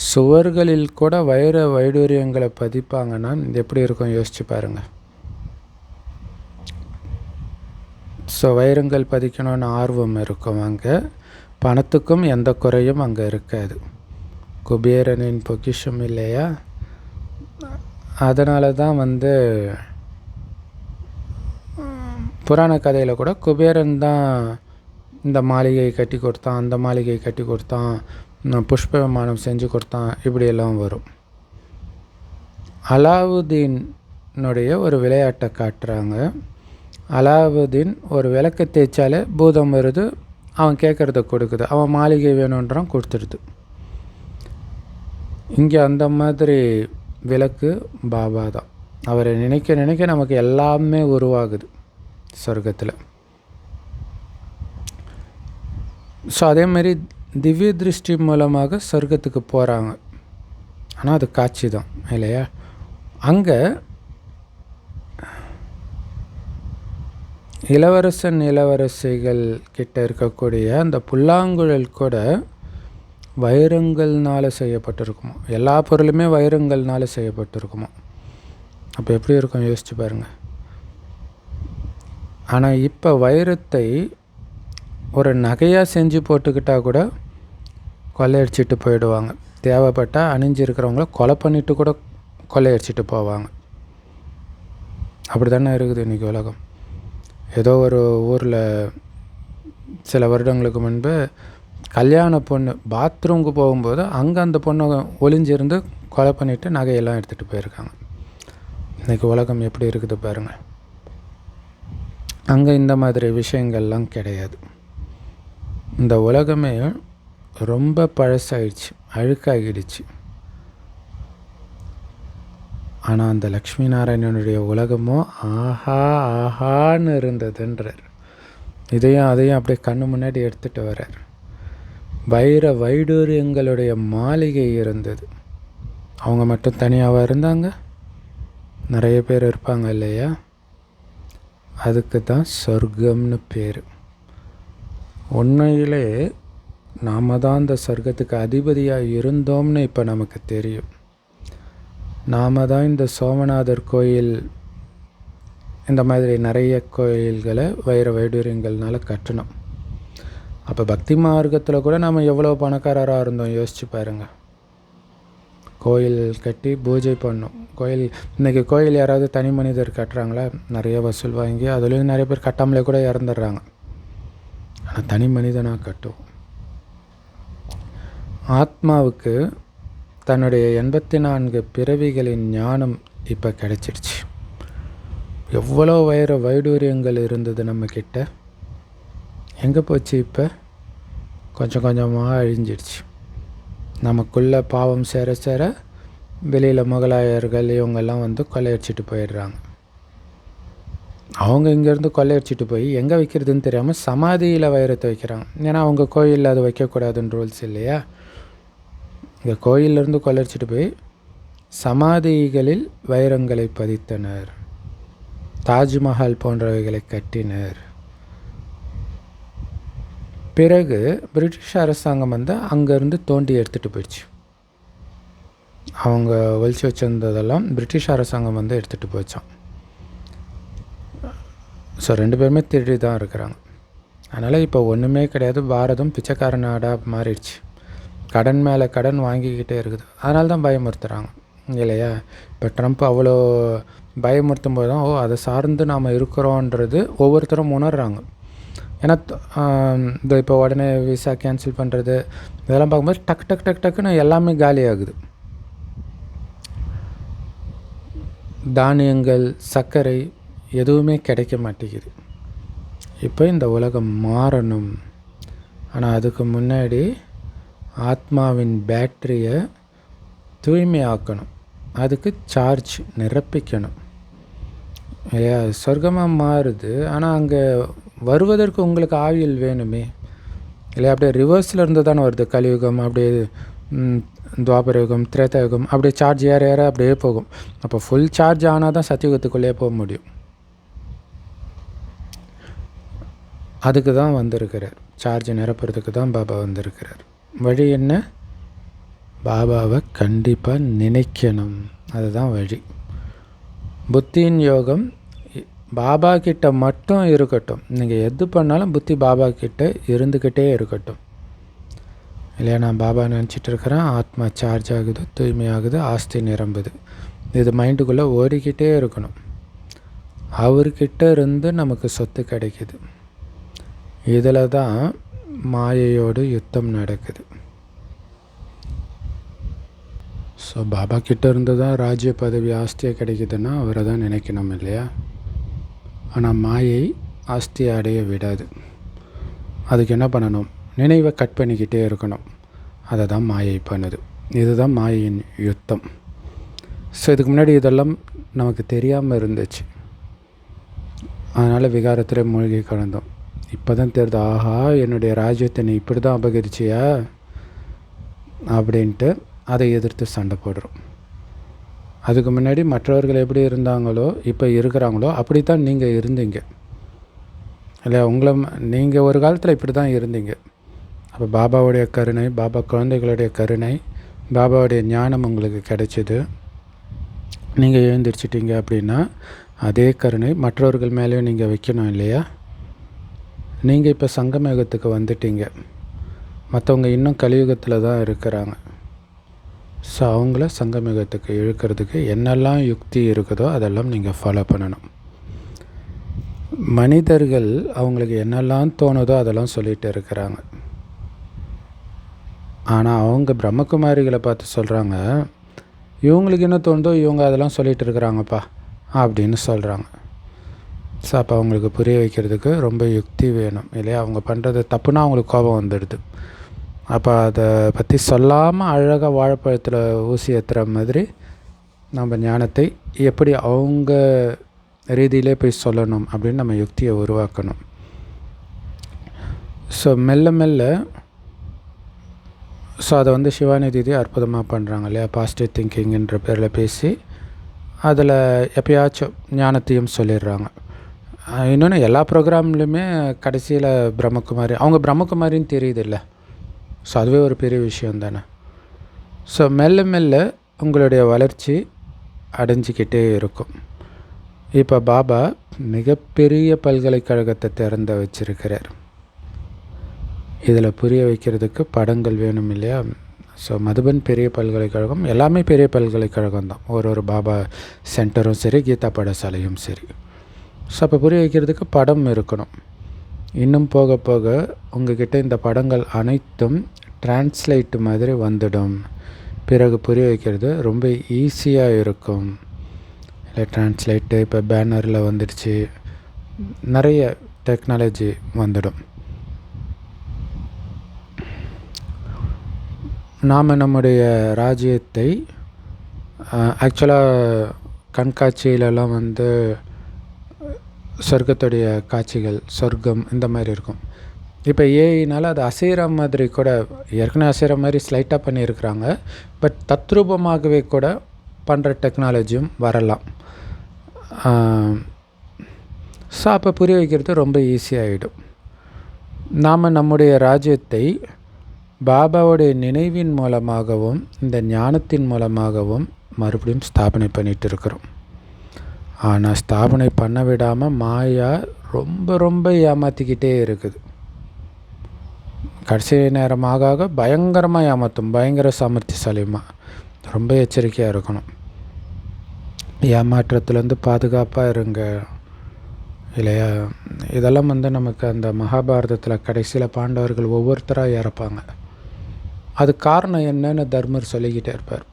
சுவர்களில் கூட வைர வைடூரியங்களை பதிப்பாங்கன்னா எப்படி இருக்கும் யோசிச்சு பாருங்கள். ஸோ வைரங்கள் பதிக்கணும்னு ஆர்வம் இருக்கும். அங்கே பணத்துக்கும் எந்த குறையும் அங்கே இருக்காது. குபேரனின் பொக்கிஷம் இல்லையா, அதனால தான் புராண கதையில் கூட குபேரன் தான் இந்த மாளிகையை கட்டி கொடுத்தான், அந்த மாளிகையை கட்டி கொடுத்தான், புஷ்ப விமானம் செஞ்சு கொடுத்தான், இப்படியெல்லாம் வரும். அலாவுதீனுடைய ஒரு விளையாட்டை காட்டுறாங்க. அலாவுதீன் ஒரு விளக்கு தேய்ச்சாலே பூதம் வருது, அவன் கேட்குறத கொடுக்குது, அவன் மாளிகை வேணுன்றான், கொடுத்துடுது. இங்கே அந்த மாதிரி விளக்கு பாபா தான். அவரை நினைக்க நினைக்க நமக்கு எல்லாமே உருவாகுது சொர்க்கத்தில். ஸோ அதேமாரி திவ்ய திருஷ்டி மூலமாக சொர்க்கத்துக்கு போகிறாங்க. ஆனால் அது காட்சி தான் இல்லையா. அங்கே இளவரசன் இளவரசிகள் கிட்ட இருக்கக்கூடிய அந்த புல்லாங்குழல் கூட வைரங்கள்னால் செய்யப்பட்டிருக்குமோ. எல்லா பொருளுமே வைரங்கள்னால் செய்யப்பட்டிருக்குமோ. அப்போ எப்படி இருக்கும் யோசிச்சு பாருங்கள். ஆனால் இப்போ வைரத்தை ஒரு நகையாக செஞ்சு போட்டுக்கிட்டால் கூட கொள்ளையடிச்சிட்டு போயிடுவாங்க. தேவைப்பட்டால் அணிஞ்சிருக்கிறவங்கள கொலை பண்ணிவிட்டு கூட கொள்ளையடிச்சிட்டு போவாங்க. அப்படி தானே இருக்குது இன்றைக்கி உலகம். ஏதோ ஒரு ஊரில் சில வருடங்களுக்கு முன்பு கல்யாண பொண்ணு பாத்ரூமுக்கு போகும்போது அங்கே அந்த பொண்ணை ஒளிஞ்சிருந்து கொலை பண்ணிவிட்டு நகையெல்லாம் எடுத்துகிட்டு போயிருக்காங்க. இன்றைக்கி உலகம் எப்படி இருக்குது பாருங்கள். அங்கே இந்த மாதிரி விஷயங்கள்லாம் கிடையாது. இந்த உலகமே ரொம்ப பழசாயிடுச்சு, அழுக்காகிடுச்சு. ஆனால் அந்த லக்ஷ்மி நாராயணனுடைய உலகமோ ஆஹா ஆஹான்னு இருந்ததுன்றார். இதையும் அதையும் அப்படியே கண்ணு முன்னாடி எடுத்துகிட்டு வர்றார். வைர வைடூரியங்களுடைய மாளிகை இருந்தது. அவங்க மட்டும் தனியாக இருந்தாங்க, நிறைய பேர் இருப்பாங்க இல்லையா. அதுக்கு தான் சொர்க்கம்னு பேர். உண்மையிலே நாம் தான் இந்த சொர்க்கத்துக்கு அதிபதியாக இருந்தோம்னு இப்போ நமக்கு தெரியும். நாம் தான் இந்த சோமநாதர் கோயில், இந்த மாதிரி நிறைய கோயில்களை வைர வைடூரியங்கள்னால கட்டணும். அப்போ பக்தி மார்க்கத்தில் கூட நம்ம எவ்வளோ பணக்காரராக இருந்தோம் யோசிச்சு பாருங்கள். கோயில் கட்டி பூஜை பண்ணோம். கோயில் இன்றைக்கி கோயில் யாராவது தனி மனிதர் கட்டுறாங்களா, நிறைய வசூல் வாங்கி அதுலேயும் நிறைய பேர் கட்டாமலே கூட இறந்துடுறாங்க. ஆனால் தனி மனிதனாக கட்டும். ஆத்மாவுக்கு தன்னுடைய 84 பிறவிகளின் ஞானம் இப்போ கிடைச்சிடுச்சு. எவ்வளோ வைர வைடூரியங்கள் இருந்தது நம்மக்கிட்ட, எங்கே போச்சு? இப்போ கொஞ்சம் கொஞ்சமாக அழிஞ்சிடுச்சு. நமக்குள்ளே பாவம் சேர சேர வெளியில் முகலாயர்கள் இவங்கெல்லாம் கொள்ளையடிச்சிட்டு போயிடுறாங்க. அவங்க இங்கேருந்து கொள்ளையடிச்சிட்டு போய் எங்கே வைக்கிறதுன்னு தெரியாமல் சமாதியில் வைரத்தை வைக்கிறாங்க. ஏன்னா அவங்க கோயிலில் அது வைக்கக்கூடாதுன்னு ரூல்ஸ் இல்லையா. இங்கே கோயிலிருந்து கொள்ளையடிச்சிட்டு போய் சமாதிகளில் வைரங்களை பதித்தனர், தாஜ்மஹால் போன்றவைகளை கட்டினர். பிறகு பிரிட்டிஷ் அரசாங்கம் அங்கேருந்து தோண்டி எடுத்துகிட்டு போயிடுச்சு. அவங்க ஒழிச்சு வச்சிருந்ததெல்லாம் பிரிட்டிஷ் அரசாங்கம் எடுத்துகிட்டு போச்சான். ஸோ 2 பேருமே திருடி தான் இருக்கிறாங்க. அதனால் இப்போ ஒன்றுமே கிடையாது. பாரதம் பிச்சைக்கார நாடாக மாறிடுச்சு. கடன் மேலே கடன் வாங்கிக்கிட்டே இருக்குது. அதனால தான் பயமுறுத்துகிறாங்க இல்லையா? இப்போ ட்ரம்ப் அவ்வளோ பயமுறுத்தும் போது தான் அதை சார்ந்து நாம் இருக்கிறோன்றது ஒவ்வொருத்தரும் உணர்கிறாங்க. ஏன்னா இந்த இப்போ உடனே விசா கேன்சல் பண்ணுறது இதெல்லாம் பார்க்கும்போது டக்குன்னு எல்லாமே காலி ஆகுது. தானியங்கள், சர்க்கரை எதுவுமே கிடைக்க மாட்டேங்குது. இப்போ இந்த உலகம் மாறணும். ஆனால் அதுக்கு முன்னாடி ஆத்மாவின் பேட்டரியை தூய்மையாக்கணும். அதுக்கு சார்ஜ் நிரப்பிக்கணும் இல்லையா? சொர்க்கமாக மாறுது, ஆனால் அங்கே வருவதற்கு உங்களுக்கு ஆயுள் வேணுமே இல்லையா? அப்படியே ரிவர்ஸில் இருந்து தானே வருது. கலியுகம், அப்படியே துவாபர யுகம், திரேதா யுகம், அப்படியே சார்ஜ் ஏற அப்படியே போகும். அப்போ ஃபுல் சார்ஜ் ஆனால் தான் சத்தியுகத்துக்குள்ளேயே போக முடியும். அதுக்கு தான் வந்திருக்கிறார். சார்ஜ் நிரப்புறதுக்கு தான் பாபா வந்திருக்கிறார். வழி என்ன? பாபாவை கண்டிப்பாக நினைக்கணும். அதுதான் வழி. புத்தியின் யோகம் பாபா கிட்ட மட்டும் இருக்கட்டும். நீங்கள் எது பண்ணாலும் புத்தி பாபா கிட்ட இருந்துக்கிட்டே இருக்கட்டும் இல்லையா? நான் பாபா நினச்சிட்டு இருக்கிறேன், ஆத்மா சார்ஜ் ஆகுது, தூய்மையாகுது, ஆஸ்தி நிரம்புது. இது மைண்டுக்குள்ளே ஓடிக்கிட்டே இருக்கணும். அவர்கிட்ட இருந்து நமக்கு சொத்து கிடைக்குது. இதில் தான் மாயையோடு யுத்தம் நடக்குது. ஸோ பாபா கிட்ட இருந்து தான் ராஜ்ய பதவி, ஆஸ்தியை கிடைக்குதுன்னா அவரை தான் நினைக்கணும் இல்லையா? ஆனால் மாயை ஆஸ்தியை அடைய விடாது. அதுக்கு என்ன பண்ணணும்? நினைவை கட் பண்ணிக்கிட்டே இருக்கணும். அதை தான் மாயை பண்ணுது. இதுதான் மாயையின் யுத்தம். ஸோ இதுக்கு முன்னாடி இதெல்லாம் நமக்கு தெரியாமல் இருந்துச்சு. அதனால் விகாரத்தில் மூழ்கி கலந்தோம். இப்போ தான் தெரியுது, ஆஹா என்னுடைய ராஜ்யத்தை நீ இப்படி தான் அபகரிச்சியா அப்படின்ட்டு அதை எதிர்த்து சண்டை போடுறோம். அதுக்கு முன்னாடி மற்றவர்கள் எப்படி இருந்தாங்களோ இப்போ இருக்கிறாங்களோ அப்படி தான் நீங்கள் இருந்தீங்க இல்லை? நீங்கள் ஒரு காலத்தில் இப்படி தான் இருந்தீங்க. அப்போ பாபாவுடைய கருணை, பாபா குழந்தைகளுடைய கருணை, பாபாவுடைய ஞானம் உங்களுக்கு கிடைச்சிது. நீங்கள் எழுந்திரிச்சிட்டிங்க அப்படின்னா அதே கருணை மற்றவர்கள் மேலேயும் நீங்கள் வைக்கணும் இல்லையா? நீங்கள் இப்போ சங்கம யுகத்துக்கு வந்துட்டீங்க. மற்றவங்க இன்னும் கலியுகத்தில் தான் இருக்கிறாங்க. ஸோ அவங்கள சங்கம யுகத்துக்கு இழுக்கிறதுக்கு என்னெல்லாம் யுக்தி இருக்குதோ அதெல்லாம் நீங்கள் ஃபாலோ பண்ணணும். மனிதர்கள் அவங்களுக்கு என்னெல்லாம் தோணுதோ அதெல்லாம் சொல்லிகிட்டு இருக்கிறாங்க. ஆனால் அவங்க பிரம்மகுமாரிகளை பார்த்து சொல்கிறாங்க, இவங்களுக்கு என்ன தோணுதோ இவங்க அதெல்லாம் சொல்லிகிட்டு இருக்கிறாங்கப்பா அப்படின்னு சொல்கிறாங்க. ஸோ அப்போ அவங்களுக்கு புரிய வைக்கிறதுக்கு ரொம்ப யுக்தி வேணும் இல்லையா? அவங்க பண்ணுறது தப்புனா அவங்களுக்கு கோபம் வந்துடுது. அப்போ அதை பற்றி சொல்லாமல் அழகாக வாழைப்பழத்தில் ஊசி ஏற்றுற மாதிரி நம்ம ஞானத்தை எப்படி அவங்க ரீதியிலே போய் சொல்லணும் அப்படின்னு நம்ம யுக்தியை உருவாக்கணும். ஸோ மெல்ல மெல்ல அதை சிவானி தீதி அற்புதமாக பண்ணுறாங்க இல்லையா? பாசிட்டிவ் திங்கிங்கிற பேரில் பேசி அதில் எப்பயாச்சும் ஞானத்தையும் சொல்லிடுறாங்க. இன்னொன்று எல்லா ப்ரோக்ராம்லேயுமே கடைசியில் பிரம்மகுமாரி, அவங்க பிரம்மகுமாரின்னு தெரியுது இல்லை? ஸோ அதுவே ஒரு பெரிய விஷயம் தானே. ஸோ மெல்ல மெல்ல உங்களுடைய வளர்ச்சி அடைஞ்சிக்கிட்டே இருக்கும். இப்போ பாபா மிகப்பெரிய பல்கலைக்கழகத்தை திறந்து வச்சிருக்கிறார். இதில் புரிய வைக்கிறதுக்கு படங்கள் வேணும் இல்லையா? ஸோ மதுபன் பெரிய பல்கலைக்கழகம், எல்லாமே பெரிய பல்கலைக்கழகம் தான். ஒரு பாபா சென்டரும் சரி, கீதா பாடசாலையும் சரி. ஸோ அப்போ புரிய வைக்கிறதுக்கு படம் இருக்கணும். இன்னும் போக போக உங்ககிட்ட இந்த படங்கள் அனைத்தும் டிரான்ஸ்லேட் மாதிரி வந்துடும். பிறகு புரிய வைக்கிறது ரொம்ப ஈஸியாக இருக்கும் இல்லை? டிரான்ஸ்லேட்டு இப்போ பேனரில் வந்துடுச்சு, நிறைய டெக்னாலஜி வந்துடும். நாம் நம்முடைய ராஜ்யத்தை ஆக்சுவலாக கண்காட்சியிலலாம் சொர்க்கத்துடைய காட்சிகள், சொர்க்கம் இந்த மாதிரி இருக்கும். இப்போ ஏஐனால் அது அசைகிற மாதிரி கூட, ஏற்கனவே அசைகிற மாதிரி ஸ்லைட்டாக பண்ணியிருக்கிறாங்க. பட் தத்ரூபமாகவே கூட பண்ணுற டெக்னாலஜியும் வரலாம். ஸோ அப்போ புரிய வைக்கிறது ரொம்ப ஈஸியாகிடும். நாம் நம்முடைய ராஜ்யத்தை பாபாவுடைய நினைவின் மூலமாகவும் இந்த ஞானத்தின் மூலமாகவும் மறுபடியும் ஸ்தாபனை பண்ணிகிட்டு இருக்கிறோம். ஆனால் ஸ்தாபனை பண்ண விடாமல் மாயா ரொம்ப ரொம்ப ஏமாற்றிக்கிட்டே இருக்குது. கடைசி நேரமாக ஆக பயங்கரமாக ஏமாற்றும், பயங்கர சாமர்த்தியசாலியமாக. ரொம்ப எச்சரிக்கையாக இருக்கணும். ஏமாற்றத்துலேருந்து பாதுகாப்பாக இருங்க இல்லையா. இதெல்லாம் நமக்கு அந்த மகாபாரதத்தில் கடைசியில் பாண்டவர்கள் ஒவ்வொருத்தராக இறப்பாங்க. அது காரணம் என்னன்னு தர்மர் சொல்லிக்கிட்டே இருப்பார்.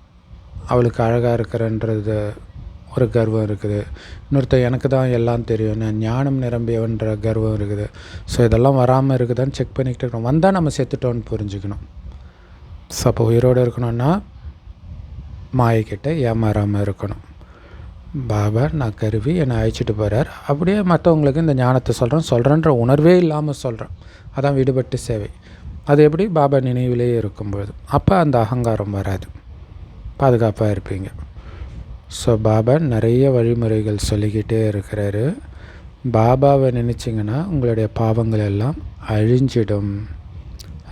அவளுக்கு அழகாக இருக்கிறன்றது ஒரு கர்வம் இருக்குது, இன்னொருத்தர் எனக்கு தான் எல்லாம் தெரியும், நான் ஞானம் நிரம்பியவன்ற கர்வம் இருக்குது. ஸோ இதெல்லாம் வராமல் இருக்குதான்னு செக் பண்ணிக்கிட்டு இருக்கணும். வந்தால் நம்ம செத்துட்டோன்னு புரிஞ்சுக்கணும். ஸோ அப்போ உயிரோடு இருக்கணும்னா மாயக்கிட்ட ஏமாறாமல் இருக்கணும். பாபா நான் கருவி என்னை அழைச்சிட்டு போகிறார், அப்படியே மற்றவங்களுக்கு இந்த ஞானத்தை சொல்கிறேன்ற உணர்வே இல்லாமல் சொல்கிறேன். அதான் விடுபட்டு சேவை. அது எப்படி? பாபா நினைவிலேயே இருக்கும்பொழுது. அப்போ அந்த அகங்காரம் வராது, பாதுகாப்பாக இருப்பீங்க. ஸோ பாபா நிறைய வழிமுறைகள் சொல்லிக்கிட்டே இருக்கிறாரு. பாபாவை நினச்சிங்கன்னா உங்களுடைய பாவங்கள் எல்லாம் அழிஞ்சிடும்,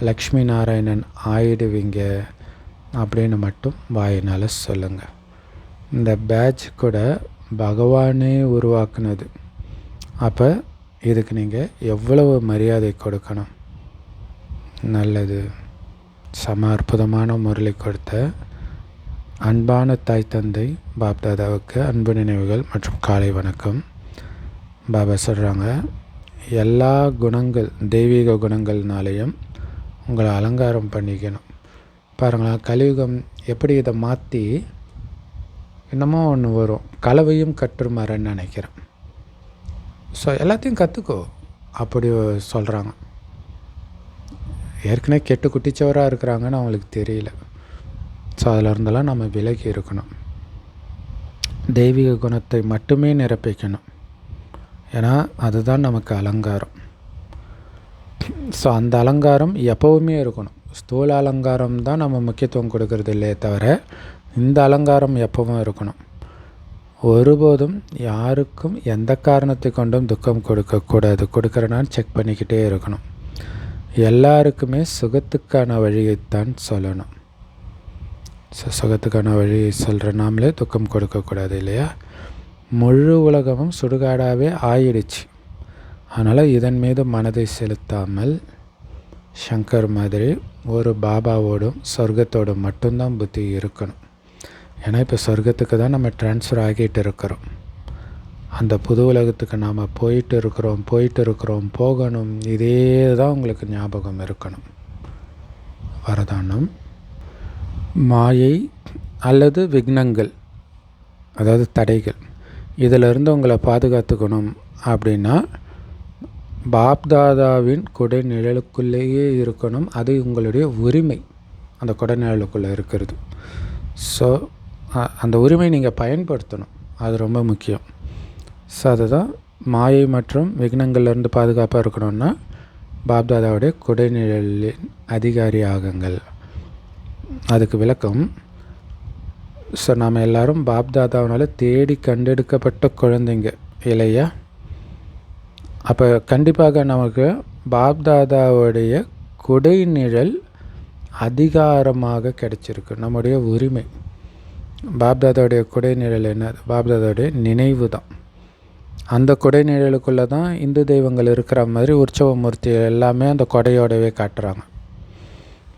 லக்ஷ்மி நாராயணன் ஆயிடுவீங்க அப்படின்னு மட்டும் வாயினால் சொல்லுங்கள். இந்த பேட்ச் கூட பகவானே உருவாக்குனது. அப்போ இதுக்கு நீங்கள் எவ்வளவு மரியாதை கொடுக்கணும். நல்லது. சம அற்புதமான முரளி கொடுத்த அன்பான தாய் தந்தை பாப்தாதாவுக்கு அன்பு நினைவுகள் மற்றும் காலை வணக்கம். பாபா சொல்கிறாங்க, எல்லா குணங்கள் தெய்வீக குணங்கள்னாலேயும் உங்களை அலங்காரம் பண்ணிக்கணும். பாருங்களேன், கலியுகம் எப்படி இதை மாற்றி என்னமோ ஒன்று வரும், கலவையும் கற்றுமாறன்னு நினைக்கிறேன். ஸோ எல்லாத்தையும் கற்றுக்கோ அப்படி சொல்கிறாங்க. ஏற்கனவே கெட்டு குட்டிச்சவராக இருக்கிறாங்கன்னு அவங்களுக்கு தெரியல. ஸோ அதில் இருந்தெல்லாம் நம்ம விலகி இருக்கணும். தெய்வீக குணத்தை மட்டுமே நிரப்பிக்கணும். ஏன்னா அதுதான் நமக்கு அலங்காரம். ஸோ அந்த அலங்காரம் எப்போவுமே இருக்கணும். ஸ்தூல அலங்காரம் தான் நம்ம முக்கியத்துவம் கொடுக்கறது இல்லையே தவிர இந்த அலங்காரம் எப்பவும் இருக்கணும். ஒருபோதும் யாருக்கும் எந்த காரணத்தை கொண்டும் துக்கம் கொடுக்கக்கூடாது. கொடுக்குறனான்னு செக் பண்ணிக்கிட்டே இருக்கணும். எல்லாருக்குமே சுகத்துக்கான வழியைத்தான் சொல்லணும். சுகத்துக்கான வழியை சொல்கிற நாமளே துக்கம் கொடுக்கக்கூடாது இல்லையா. முழு உலகமும் சுடுகாடாகவே ஆயிடுச்சு. அதனால் இதன் மீது மனதை செலுத்தாமல் சங்கர் மாதிரி ஒரு பாபாவோடும் சொர்க்கத்தோடும் மட்டும்தான் புத்தி இருக்கணும். ஏன்னா இப்போ சொர்க்கத்துக்கு தான் நம்ம ட்ரான்ஸ்ஃபர் ஆகிட்டு இருக்கிறோம். அந்த புது உலகத்துக்கு நாம் போயிட்டு இருக்கிறோம், போகணும். இதே தான் உங்களுக்கு ஞாபகம் இருக்கணும். வரதானம், மாயை அல்லது விக்னங்கள், அதாவது தடைகள், இதிலிருந்து உங்களை பாதுகாத்துக்கணும் அப்படின்னா பாப்தாதாவின் கொடை நிழலுக்குள்ளேயே இருக்கணும். அது உங்களுடைய உரிமை, அந்த கொடை நிழலுக்குள்ளே இருக்கிறது. ஸோ அந்த உரிமை நீங்கள் பயன்படுத்தணும், அது ரொம்ப முக்கியம். ஸோ அதுதான் மாயை மற்றும் விக்னங்கள்லேருந்து பாதுகாப்பாக இருக்கணும்னா பாப்தாதாவுடைய கொடை நிழலின் அதிகாரி ஆகுங்கள். அதுக்கு விளக்கம், ஸோ நாம் எல்லோரும் பாப்தாதாவினால் தேடி கண்டெடுக்கப்பட்ட குழந்தைங்க இல்லையா. அப்போ கண்டிப்பாக நமக்கு பாப்தாதாவுடைய கொடை நிழல் அதிகாரமாக கிடைச்சிருக்கு, நம்முடைய உரிமை. பாப்தாதாவுடைய கொடை நிழல் என்ன? பாப்தாதாவுடைய நினைவு தான். அந்த கொடை நிழலுக்குள்ளே தான் இந்து தெய்வங்கள் இருக்கிற மாதிரி உற்சவமூர்த்தி எல்லாமே அந்த கொடையோடவே காட்டுறாங்க.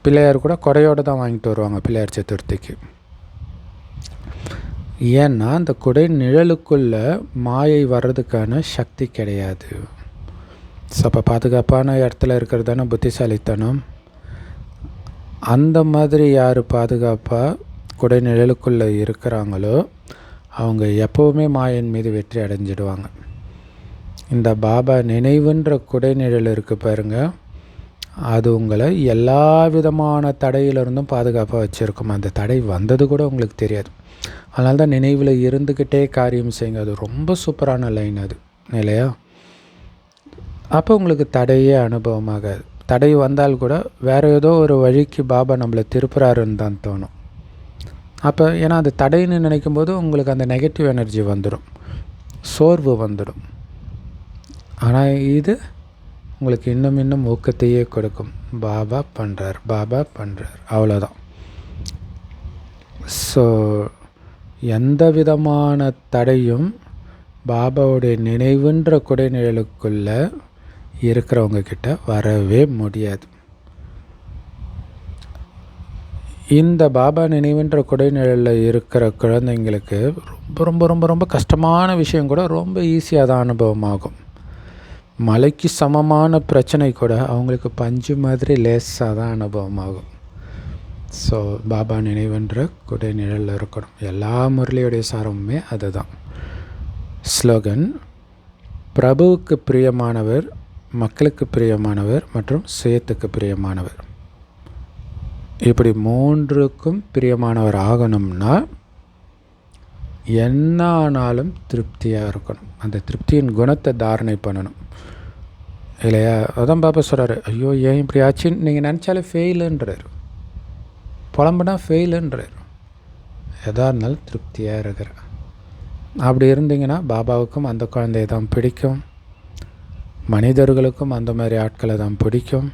பிள்ளையார் கூட கொடையோடு தான் வாங்கிட்டு வருவாங்க பிள்ளையார் சதுர்த்திக்கு. ஏன்னா அந்த கொடை நிழலுக்குள்ளே மாயை வர்றதுக்கான சக்தி கிடையாது. ஸோ அப்போ பாதுகாப்பான இடத்துல இருக்கிறது தானே புத்திசாலித்தனம். அந்த மாதிரி யார் பாதுகாப்பாக கொடை நிழலுக்குள்ளே இருக்கிறாங்களோ அவங்க எப்போவுமே மாயின் மீது வெற்றி அடைஞ்சிடுவாங்க. இந்த பாபா நினைவுன்ற கொடை நிழல் இருக்குது பாருங்கள், அது உங்களை எல்லா விதமான தடையிலிருந்தும் பாதுகாப்பாக வச்சுருக்கும். அந்த தடை வந்தது கூட உங்களுக்கு தெரியாது. அதனால தான் நினைவில் இருந்துக்கிட்டே காரியம் செய்யுங்க. அது ரொம்ப சூப்பரான லைன் அது இல்லையா. அப்போ உங்களுக்கு தடையே அனுபவமாகாது. தடை வந்தால் கூட வேறு ஏதோ ஒரு வழிக்கு பாபா நம்மளை திருப்புறாருன்னு தான் தோணும். அப்போ ஏன்னா அது தடைன்னு நினைக்கும் போது உங்களுக்கு அந்த நெகட்டிவ் எனர்ஜி வந்துடும், சோர்வு வந்துடும். ஆனால் இது உங்களுக்கு இன்னும் இன்னும் ஊக்கத்தையே கொடுக்கும். பாபா பண்ணுறார், பாபா பண்ணுறார், அவ்வளோதான். ஸோ எந்த விதமான தடையும் பாபாவுடைய நினைவுன்ற கொடை நிழலுக்குள்ளே இருக்கிறவங்க கிட்ட வரவே முடியாது. இந்த பாபா நினைவுன்ற கொடைநிழலில் இருக்கிற குழந்தைங்களுக்கு ரொம்ப ரொம்ப ரொம்ப ரொம்ப கஷ்டமான விஷயம் கூட ரொம்ப ஈஸியாக தான் அனுபவமாகும். மலைக்கு சமமான பிரச்சனை கூட அவங்களுக்கு பஞ்சு மாதிரி லேசாக தான் அனுபவமாகும். ஸோ பாபா நினைவுன்ற கொடைநிழலில் இருக்கணும். எல்லா முரளியுடைய சாரமுமே அதுதான். ஸ்லோகன்: பிரபுவுக்கு பிரியமானவர், மக்களுக்கு பிரியமானவர் மற்றும் சுயத்துக்கு பிரியமானவர். இப்படி மூன்றுக்கும் பிரியமானவர் ஆகணும்னா என்ன ஆனாலும் திருப்தியாக இருக்கணும். அந்த திருப்தியின் குணத்தை தாரணை பண்ணணும் இல்லையா? அதான் பாப்பா சொல்கிறாரு, ஐயோ ஏன் இப்படி ஆச்சுன்னு நீங்கள் நினச்சாலே ஃபெயிலுன்றார், புலம்புனா ஃபெயிலுன்றார். எதாக இருந்தாலும் திருப்தியாக இருக்கிற அப்படி இருந்தீங்கன்னா பாபாவுக்கும் அந்த குழந்தையை தான் பிடிக்கும், மனிதர்களுக்கும் அந்த மாதிரி ஆட்களை தான் பிடிக்கும்,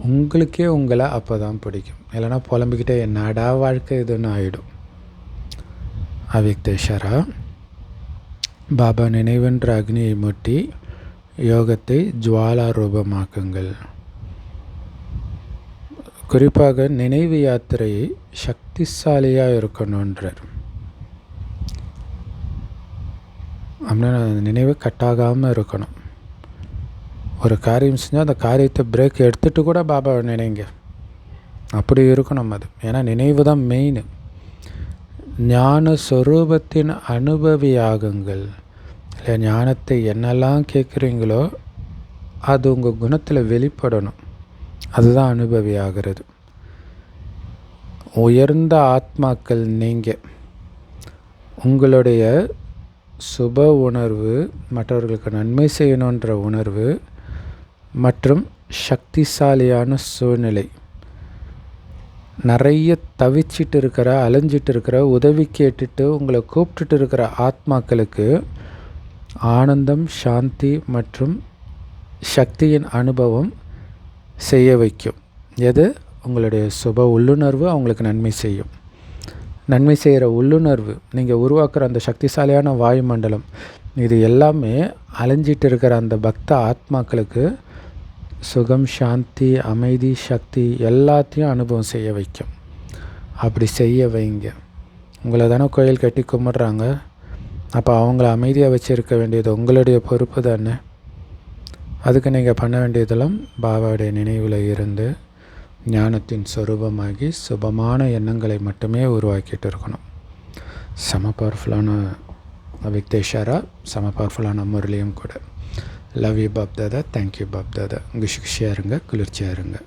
உங்களுக்கே உங்களை அப்போ தான் பிடிக்கும். இல்லைனா புலம்பிக்கிட்டே என்னடா வாழ்க்கை இதுன்னு ஆகிடும். அவ்யக்தேஷரா பாபா நினைவென்ற அக்னியை மூட்டி யோகத்தை ஜுவாலா ரூபமாக்குங்கள். குறிப்பாக நினைவு யாத்திரையை சக்திசாலியாக இருக்கணுன்றார். அப்படின்னா அந்த நினைவு கட்டாகாமல் இருக்கணும். ஒரு காரியம் செஞ்சால் அந்த காரியத்தை பிரேக் எடுத்துகிட்டு கூட பாபாவை நினைங்க, அப்படி இருக்கணும் அது. ஏன்னா நினைவு தான் மெயின். ஞான ஸ்வரூபத்தின் அனுபவியாகுங்கள். இல்லை, ஞானத்தை என்னெல்லாம் கேட்குறீங்களோ அது உங்கள் குணத்தில் வெளிப்படணும், அதுதான் அனுபவி ஆகிறது. உயர்ந்த ஆத்மாக்கள் நீங்கள். உங்களுடைய சுப உணர்வு, மற்றவர்களுக்கு நன்மை செய்யணுன்ற உணர்வு மற்றும் சக்திசாலியான சூழ்நிலை, நிறைய தவிச்சிட்டு இருக்கிற, அலைஞ்சிட்டு இருக்கிற, உதவி கேட்டுட்டு உங்களை கூப்பிட்டுட்டு இருக்கிற ஆத்மாக்களுக்கு ஆனந்தம், சாந்தி மற்றும் சக்தியின் அனுபவம் செய்ய வைக்கும். எது? உங்களுடைய சுப உள்ளுணர்வு அவங்களுக்கு நன்மை செய்யும். நன்மை செய்கிற உள்ளுணர்வு, நீங்கள் உருவாக்குற அந்த சக்திசாலியான வாயுமண்டலம், இது எல்லாமே அலைஞ்சிட்டு இருக்கிற அந்த பக்த ஆத்மாக்களுக்கு சுகம், சாந்தி, அமைதி, சக்தி எல்லாத்தையும் அனுபவம் செய்ய வைக்கும். அப்படி செய்ய வைங்க. உங்களை தானே கோயில் கட்டி கும்பிட்றாங்க, அப்போ அவங்கள அமைதியாக வச்சுருக்க வேண்டியது உங்களுடைய பொறுப்பு தானே. அதுக்கு நீங்கள் பண்ண வேண்டியதெல்லாம் பாபாவுடைய நினைவில் இருந்து ஞானத்தின் சொரூபமாகி சுபமான எண்ணங்களை மட்டுமே உருவாக்கிட்டு இருக்கணும். செம பவர்ஃபுல்லான அவ்யக்தேஷரா, செம பவர்ஃபுல்லான முரளியும் கூட. Love you Bap Dada. Thank you Bap Dada. குஷியாக இருங்க, குளிர்ச்சியாக இருங்க.